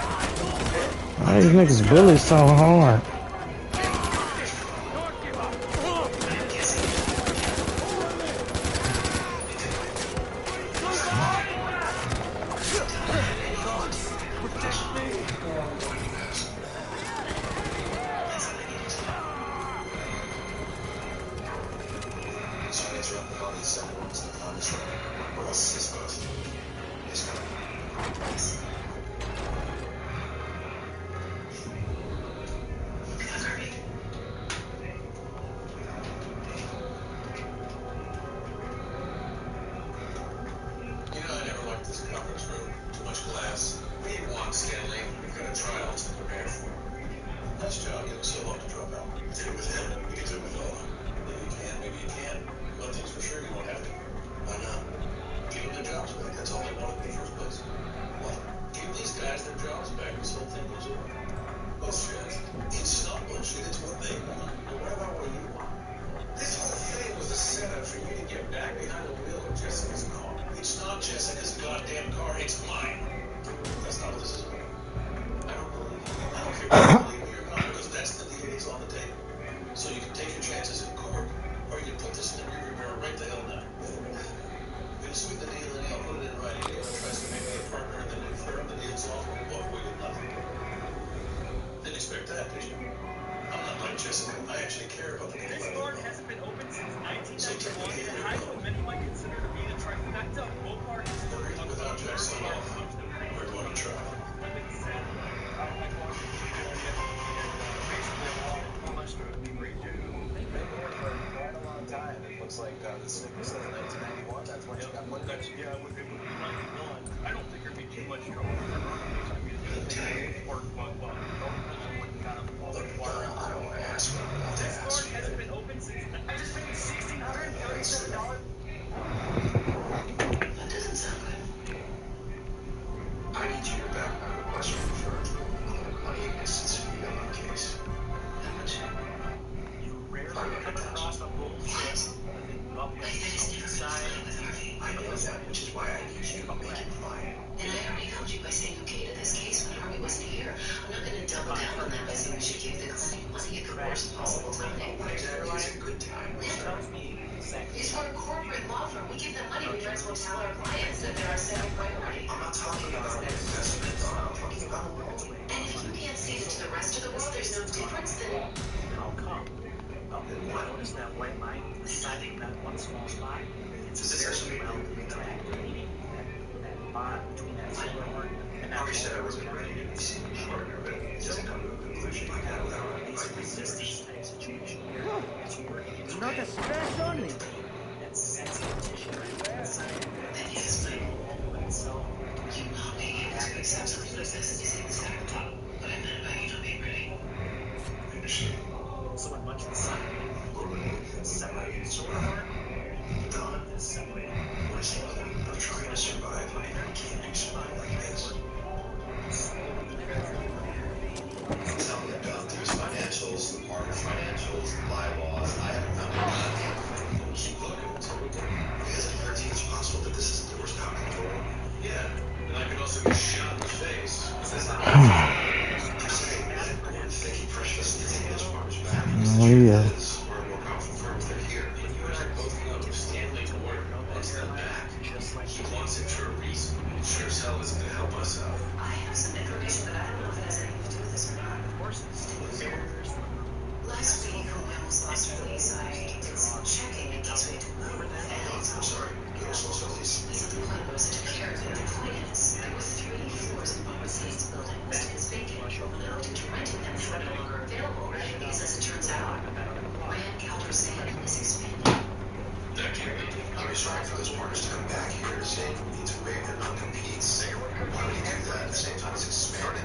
B: Why these niggas bully so hard?
R: This store hasn't been open since 1991 and hides what many might consider to be the was able to run the gun, I don't think there'd be too much trouble with the burglaries. I mean, it
I: Look, Terry.
R: or well, no person wouldn't kind of
I: Look, I don't want to ask what I'm about to
R: This card
I: ask.
R: hasn't been opened since I just paid $1,637.
I: That doesn't sound good. I need you to back my request for money against the civilian case.
R: How much? You rarely come across a bullshit public side.
I: I know that, which is why I need you to make it fine.
J: And I already helped you by saying okay to this case when Harvey wasn't here. I'm not going to double down on that by saying we should give the clinic money at the worst possible time.
I: What exactly is a good time?
J: It's for a corporate law firm. We give them money. We might as well tell our clients that they're our second priority.
I: I'm not talking about an investment, Donna. I'm talking about a loan.
J: And if you can't see that to the rest of the world there's no difference, then
R: How come?
I: Then what?
R: Notice that white line deciding that one small spot? It's
I: Does this actually
R: well
I: really mean that?
R: that bond between that silver mark and that
I: Harvey said I wasn't ready to be seen as a partner, but it doesn't come to a conclusion like that without running by three years.
R: type situation here. It's working its
M: Not a stress only.
R: that sensitive tissue inside
J: that is my
R: itself.
J: you not being able to accept something like this is exactly what I meant about you not being ready.
I: I understand.
R: So in much the same separated sort of art,
I: Donna,
R: is separated.
I: listen, I'm trying to survive, and I can't do something like this.
C: Tell me about these financials, the partner financials, the bylaws. I haven't found anything. Keep looking until we do.
I: Because I guarantee it's possible that this is the door's not controlled.
C: Yeah, and I could also get shot in the face. That's not
I: I'm saying that thinking precious to take those partners back.
B: Yeah.
I: Because we're a more powerful firm if they're here.
C: And you and I both know Stanley Gordon wants them back. He wants it for a reason. It sure as hell isn't going to help us out.
J: I have some information, but I don't know if it has anything to do with this or not. Last week, when we almost lost our lease, I did some checking in case we had to move. And
I: I'm sorry, you almost lost our lease.
J: it's not the point of it, I took care of it. The point is, there were 3 floors in Bob Zane's building listed as vacant. When I looked into renting them, they were no longer available because, as it turns out, Rand Calderzan is expanding.
C: That can't be.
I: I was trying for those partners to come back here to say we need to waive their non-competes. Why would he do that at the same time as expanding?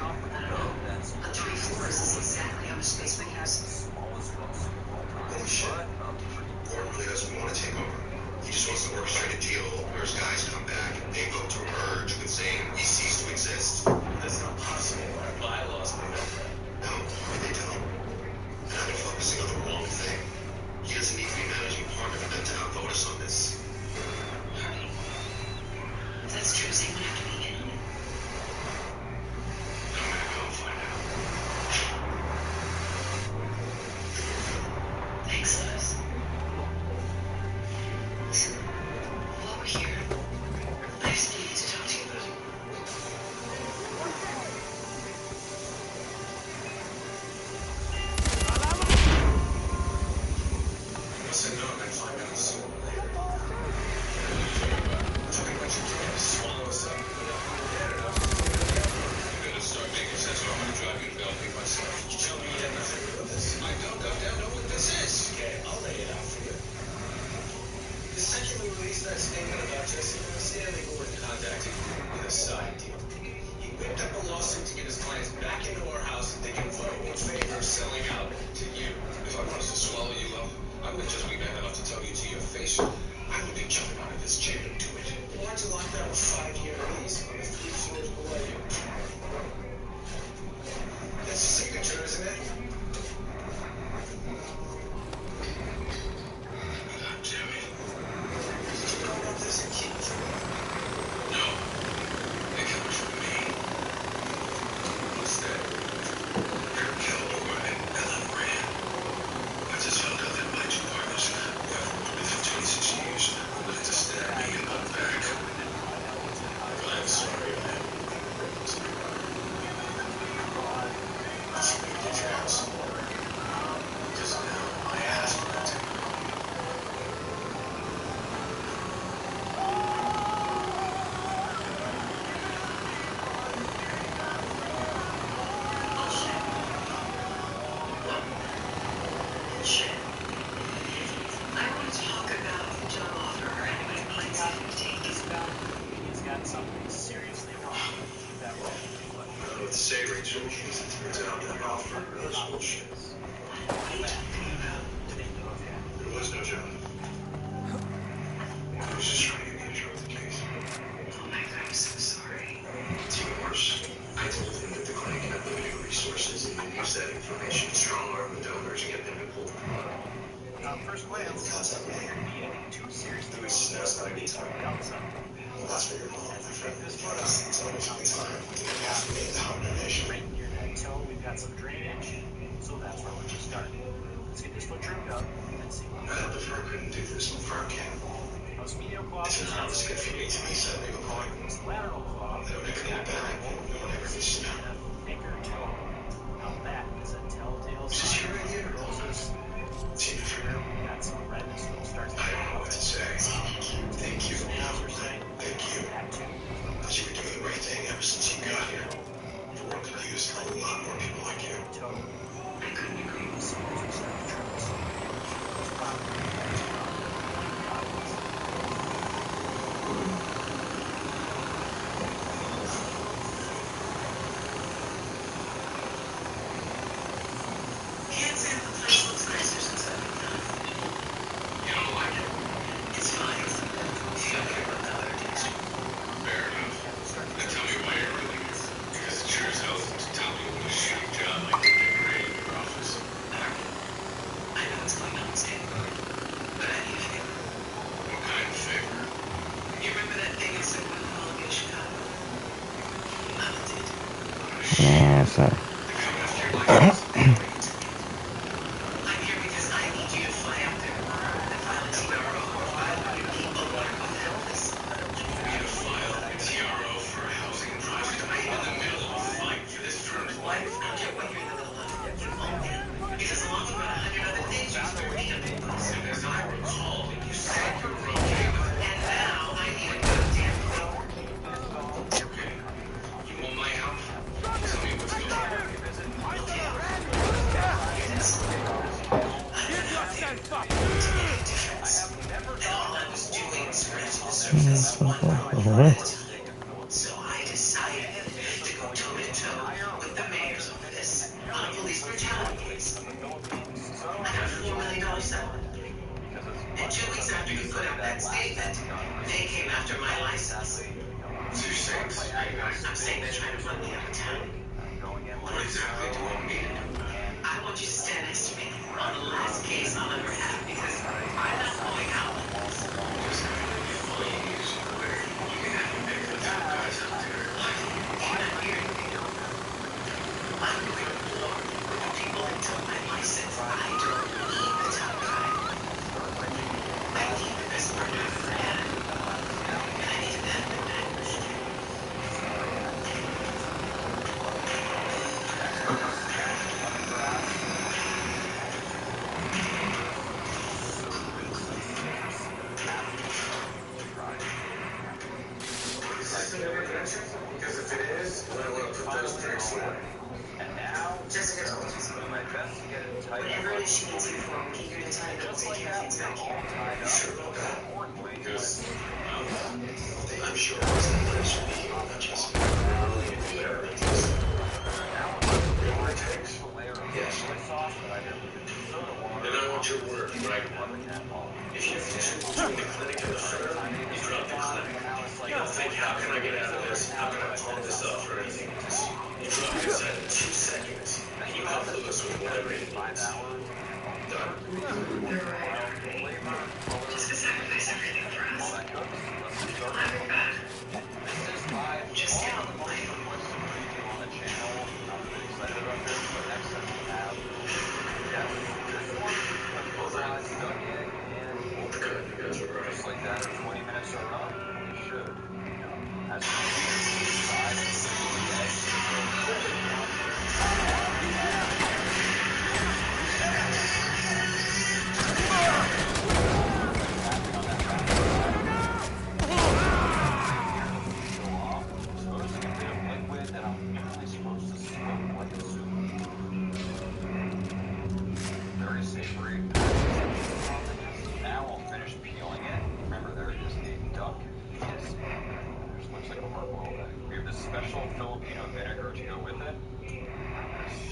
I: say, Rachel, because it turns out that offer was bullshit. There was no job. I was just trying to get me to drop the case.
J: Oh my God, I'm so sorry.
I: It's even worse. I told him that the clinic had limited resources and he'd use that information to strong-arm the donors and get them to pull the plug.
R: First glance,
I: Contact me.
R: appear to be anything too serious.
I: Now's not a good time. Well, that's what your mom, my friend,
R: This
I: tells
R: photo.
I: me. It's always a good time to get half a million dollar donation.
R: Right near that toe, we've got some drainage, so that's where we're gonna start. Let's get this foot trimmed up and see.
I: I prefer I couldn't do this on FarCry.
R: Most medial claw
I: It's not always good for me to be sending a point.
R: lateral claw.
I: I don't ever get it back. No one ever gets to know.
R: Anchor toe. Now that is a telltale
I: Is this
R: sign
I: your idea?
R: of roses.
I: Team effort.
R: We've got some redness that'll start to
I: I don't know what to say. Thank you. Thank you.
R: that too.
I: But you've been doing the right thing ever since you got here. The world could use a lot more people like you.
R: Toe. I couldn't agree with you as we start to trim this.
J: Can't say the place looks nicer since I've been done.
I: You don't like it?
J: It's fine. If you don't care about the other taste.
I: Fair enough. Then tell me why you're really here. Because it sure as hell isn't to tell people to shoot a job like you're decorating your office.
J: I know what's going on, Stan. But I need a favor.
I: What kind of favor?
J: You remember that thing I said we would all get Chicago? I did.
B: Yeah, sir.
J: I'm here because I need you to fly out there and file a TRO or file one of your people who are on the helpless.
I: You need to file a TRO for a housing project. I'm in the middle of a fight for this firm's life.
J: I don't care what you're in the middle of. You own it. Because along with about 100 other things, you're still working on big books.
I: And as I recall, you said you were okay with it.
J: And now I need a goddamn favor.
I: Okay. You want my help? Tell me what's going on.
J: So I decided to go toe to toe with the mayor's office on a police brutality case. I got a $4 million settlement. And 2 weeks after you put out that statement, they came after my license.
I: So you're saying this is being nice?
J: I'm saying they're trying to run me out of town.
I: What exactly do you want me to do?
J: I want you to stand next to me on the last case I'll ever have because I'm not going out.
I: Because if it is, you might want to put those drinks away.
J: Jessica told me. Whatever it is she needs you for, we're eager to tell you that we'll take care of things back here.
I: You sure about that? Because I'm sure it's the place for me, not Jessica. Whatever it takes. Whatever it takes? Yes. And I want your word, right? If you fix it between the clinic and the firm, you drop the clinic. You don't think, how can I get out of this? How can I pump this up or anything else? You drop it inside in 2 seconds. And you help Lewis with whatever he needs. Done.
J: Just to sacrifice everything for us. I'll be back. Just get on the plane.
F: special Filipino vinegar to go with it.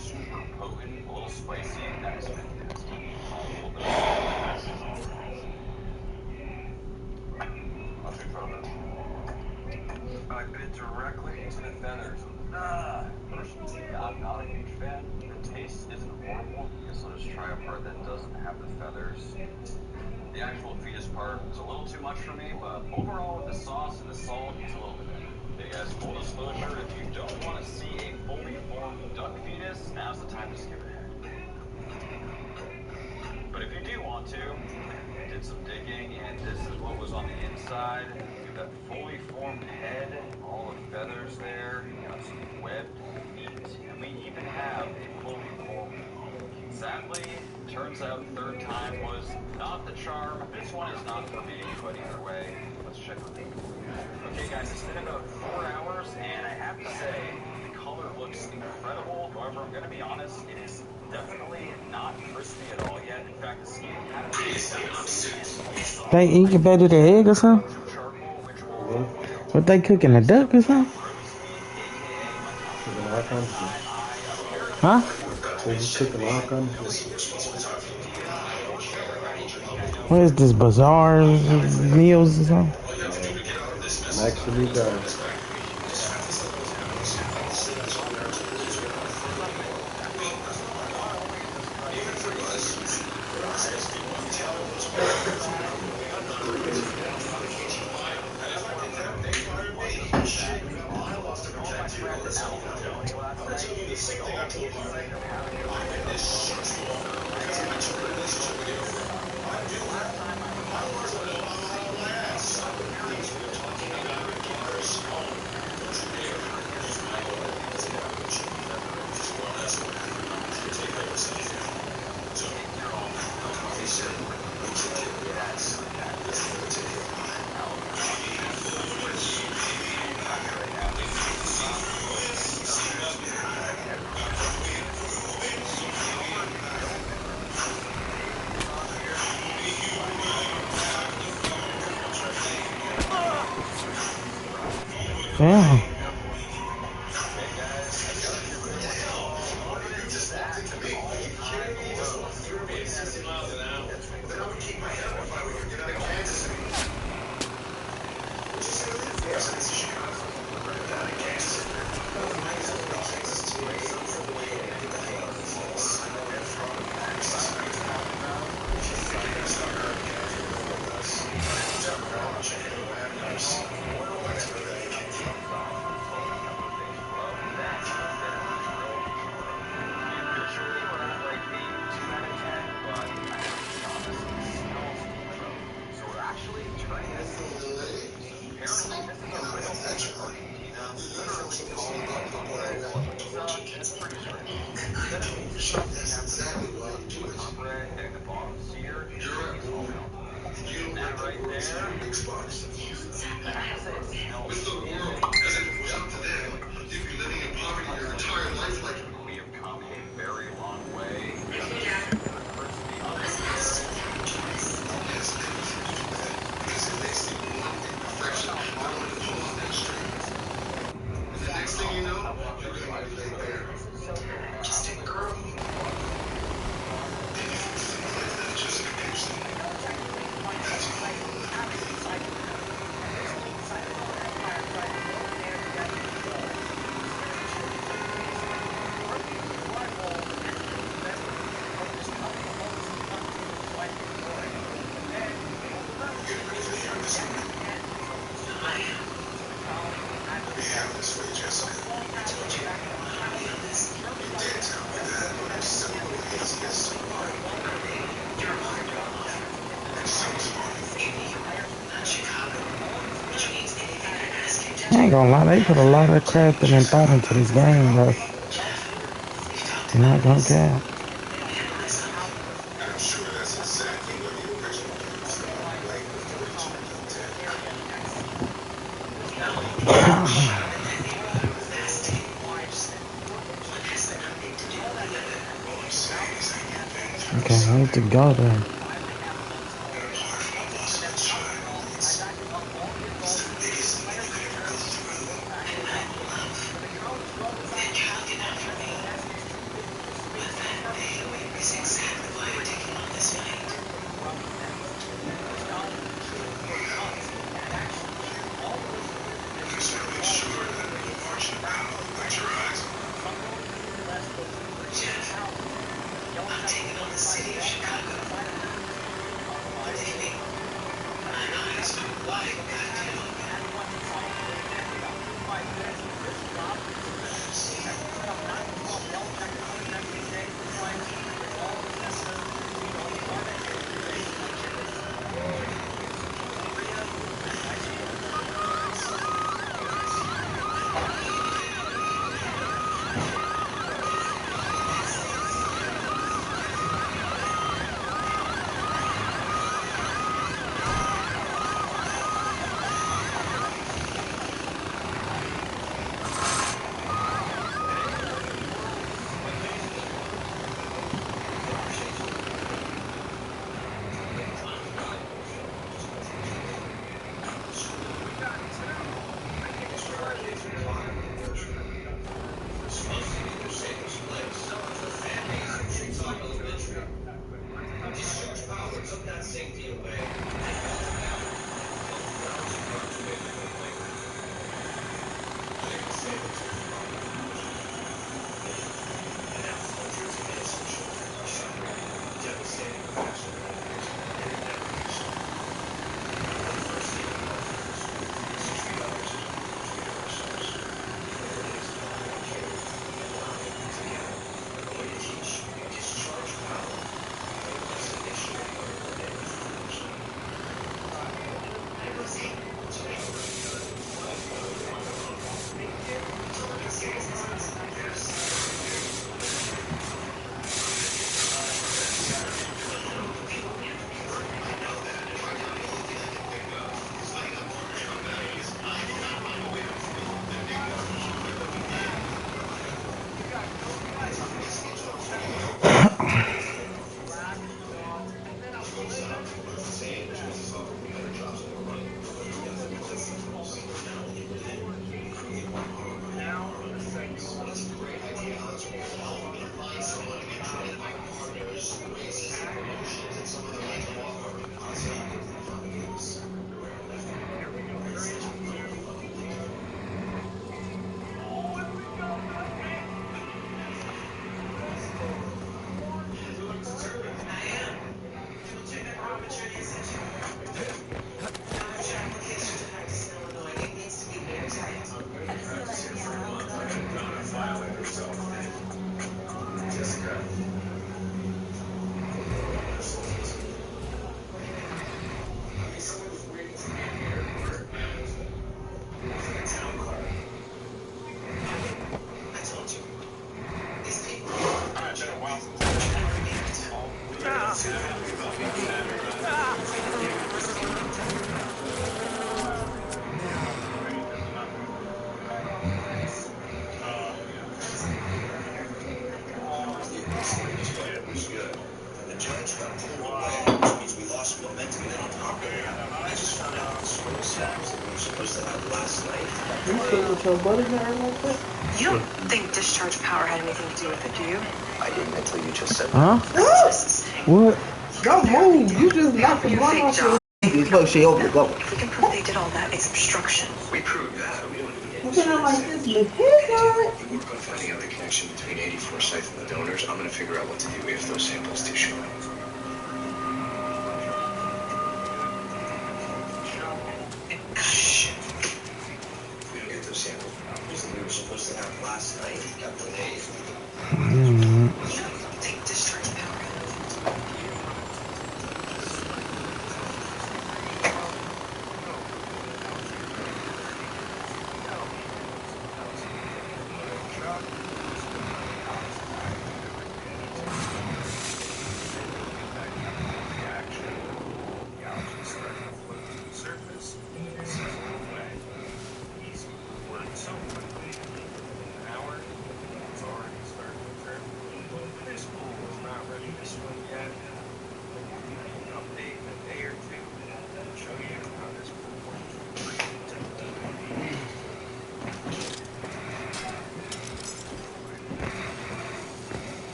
F: Super potent, a little spicy. That is fantastic. A little bit of salt. I'll take photo. I bit directly into the feathers. Personally, I'm not a huge fan. The taste isn't horrible. I guess I'll just try a part that doesn't have the feathers. The actual fetus part was a little too much for me, but overall with the sauce and the salt, it's a little bit better. Hey guys, full disclosure, if you don't want to see a fully formed duck fetus, now's the time to skip ahead. But if you do want to, I did some digging, and this is what was on the inside. You've got fully formed head, all the feathers there, you got some webbed meat, and we even have a fully formed meat. Sadly, turns out third time was not the charm. This one is not for me, but either way, let's check on it. Okay guys, it's been about 4 hours, and I have to say, the color looks incredible. However, I'm going to be honest, it is definitely not crispy at all yet. In fact, the skin kind of...
B: They incubated the egg or something? What they cooking, a duck or something?
N: Cooking all kinds of shit.
B: Huh?
N: They just cooking all kinds of shit.
B: What is this, bazaar meals or something?
N: Actually, guys.
B: Damn. I ain't gonna lie, they put a lot of crafting and thought into this game, bro. I'm not gonna cap. Okay, I need to go there.
C: tabs that we were supposed to have last night.
H: You sleep with your buddy hair like that?
J: You don't think discharge power had anything to do with it, do you?
C: I didn't until you just said
B: Huh?
C: that.
B: What?
H: Don't move. You just knocked the blunt off your
C: Look, she opened the door.
J: If we can prove they did all that, it's obstruction.
C: We proved that. We don't need
H: Well, then I'm like, this is his side.
C: You work on finding out the connection between 84 sites and the donors. I'm going to figure out what to do if those samples do show up. Shit. If we don't get those samples, that we were supposed to have last night got delayed.
B: Mm-hmm.
J: You don't think discharge power had anything to do with it, do you?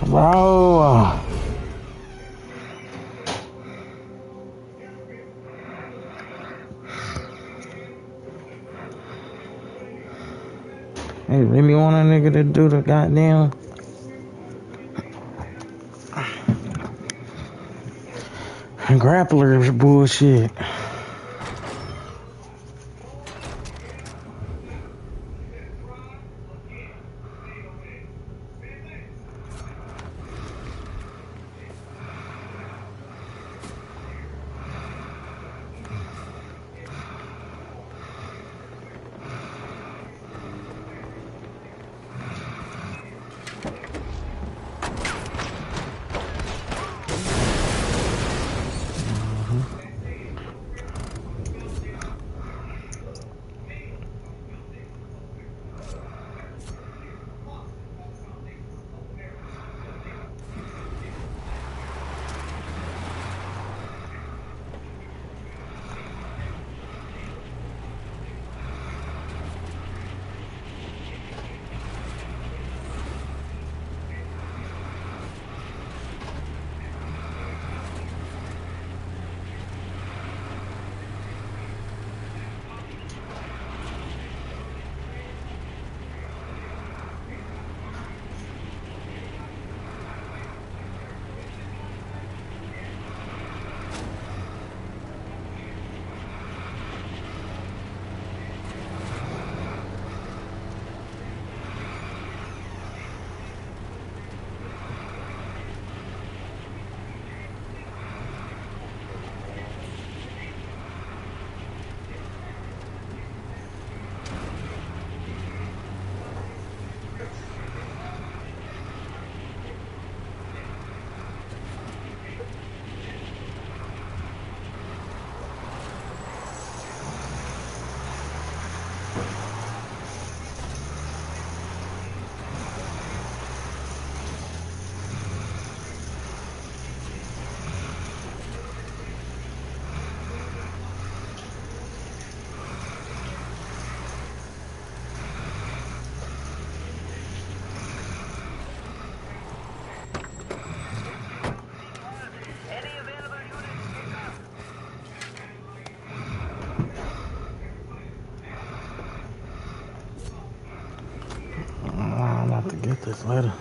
B: Bro. Hey, really want a nigga to do the goddamn grappler bullshit. I'm about to get this later.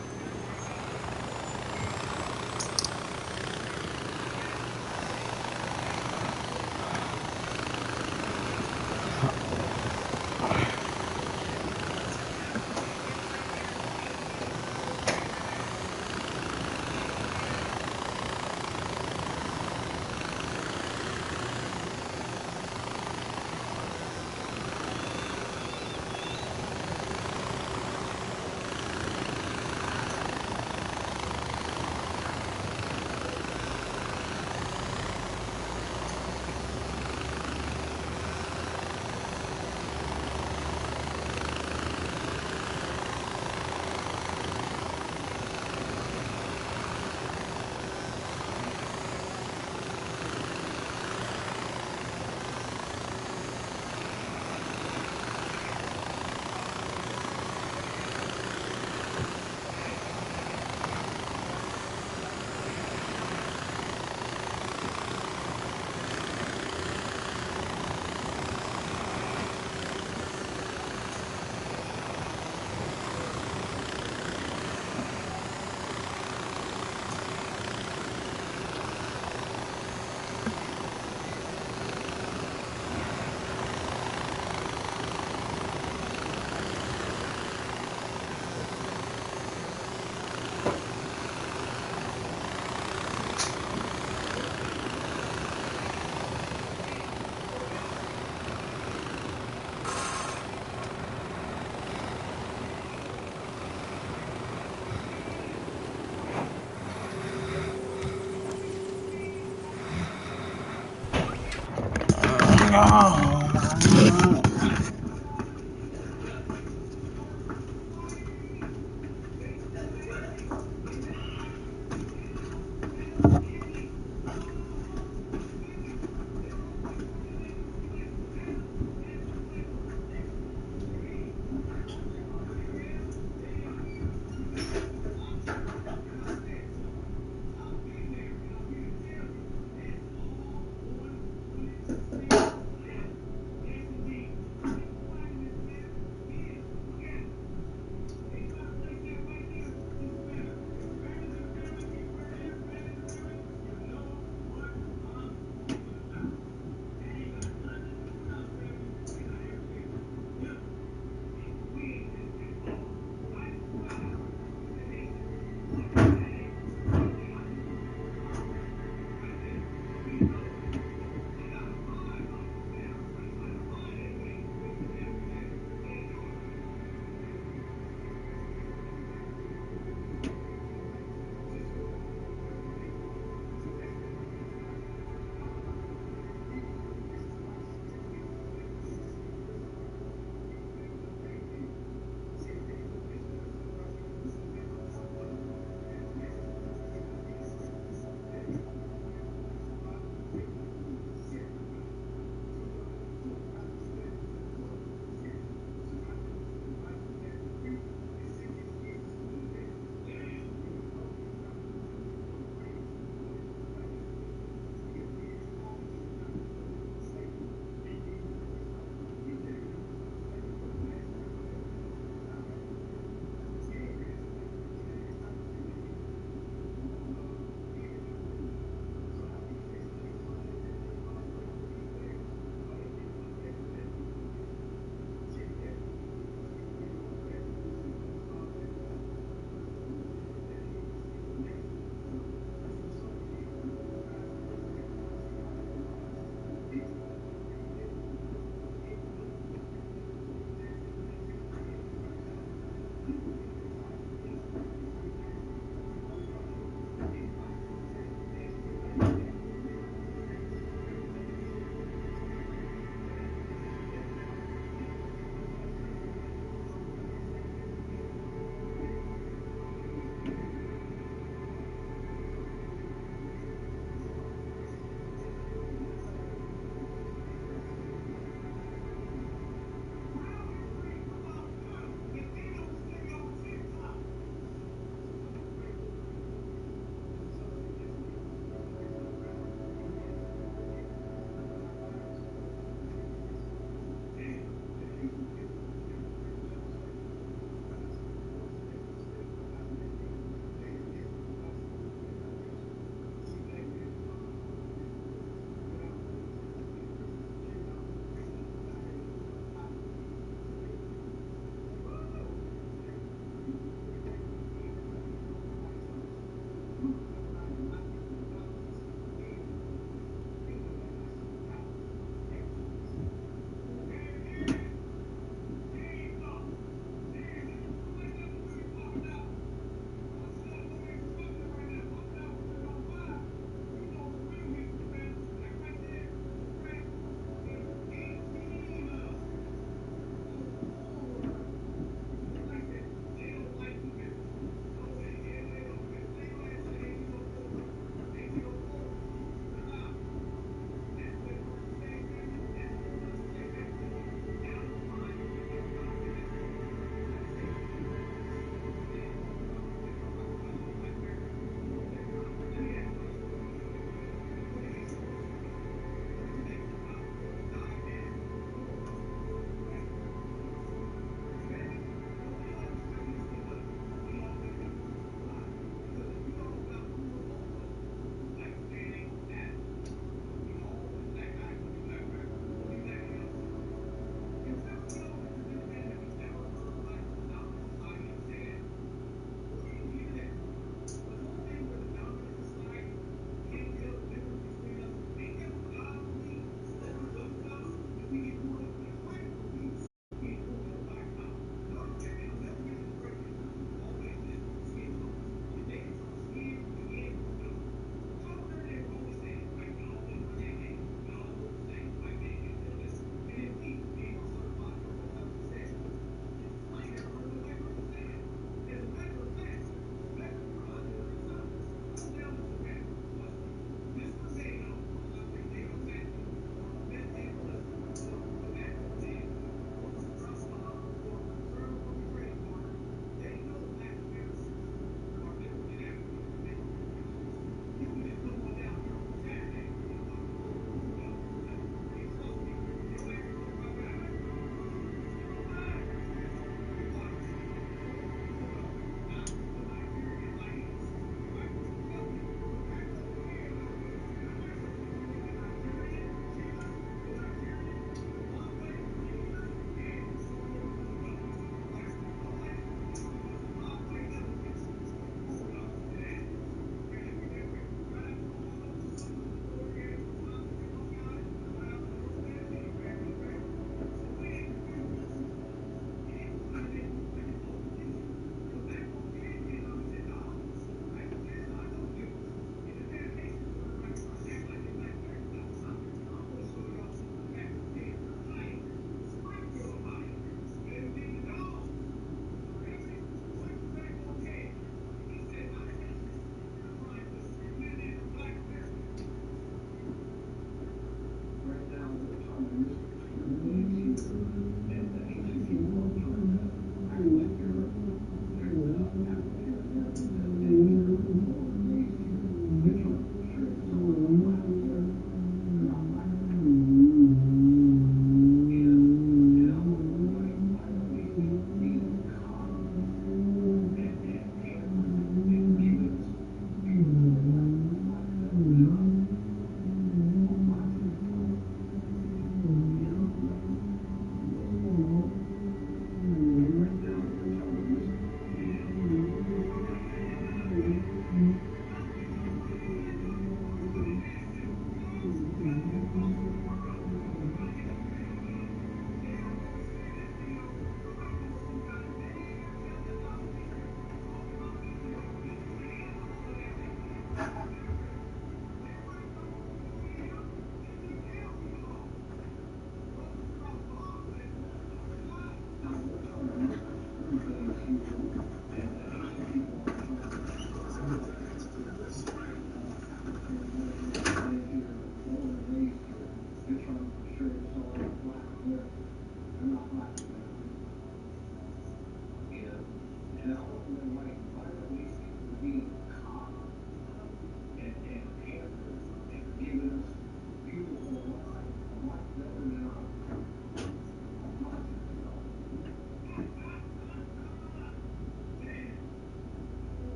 B: Oh my god.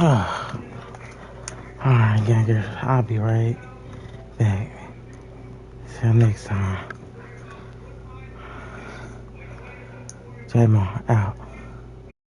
B: Alright, gangers. I'll be right back. Till next time. J-Mo out.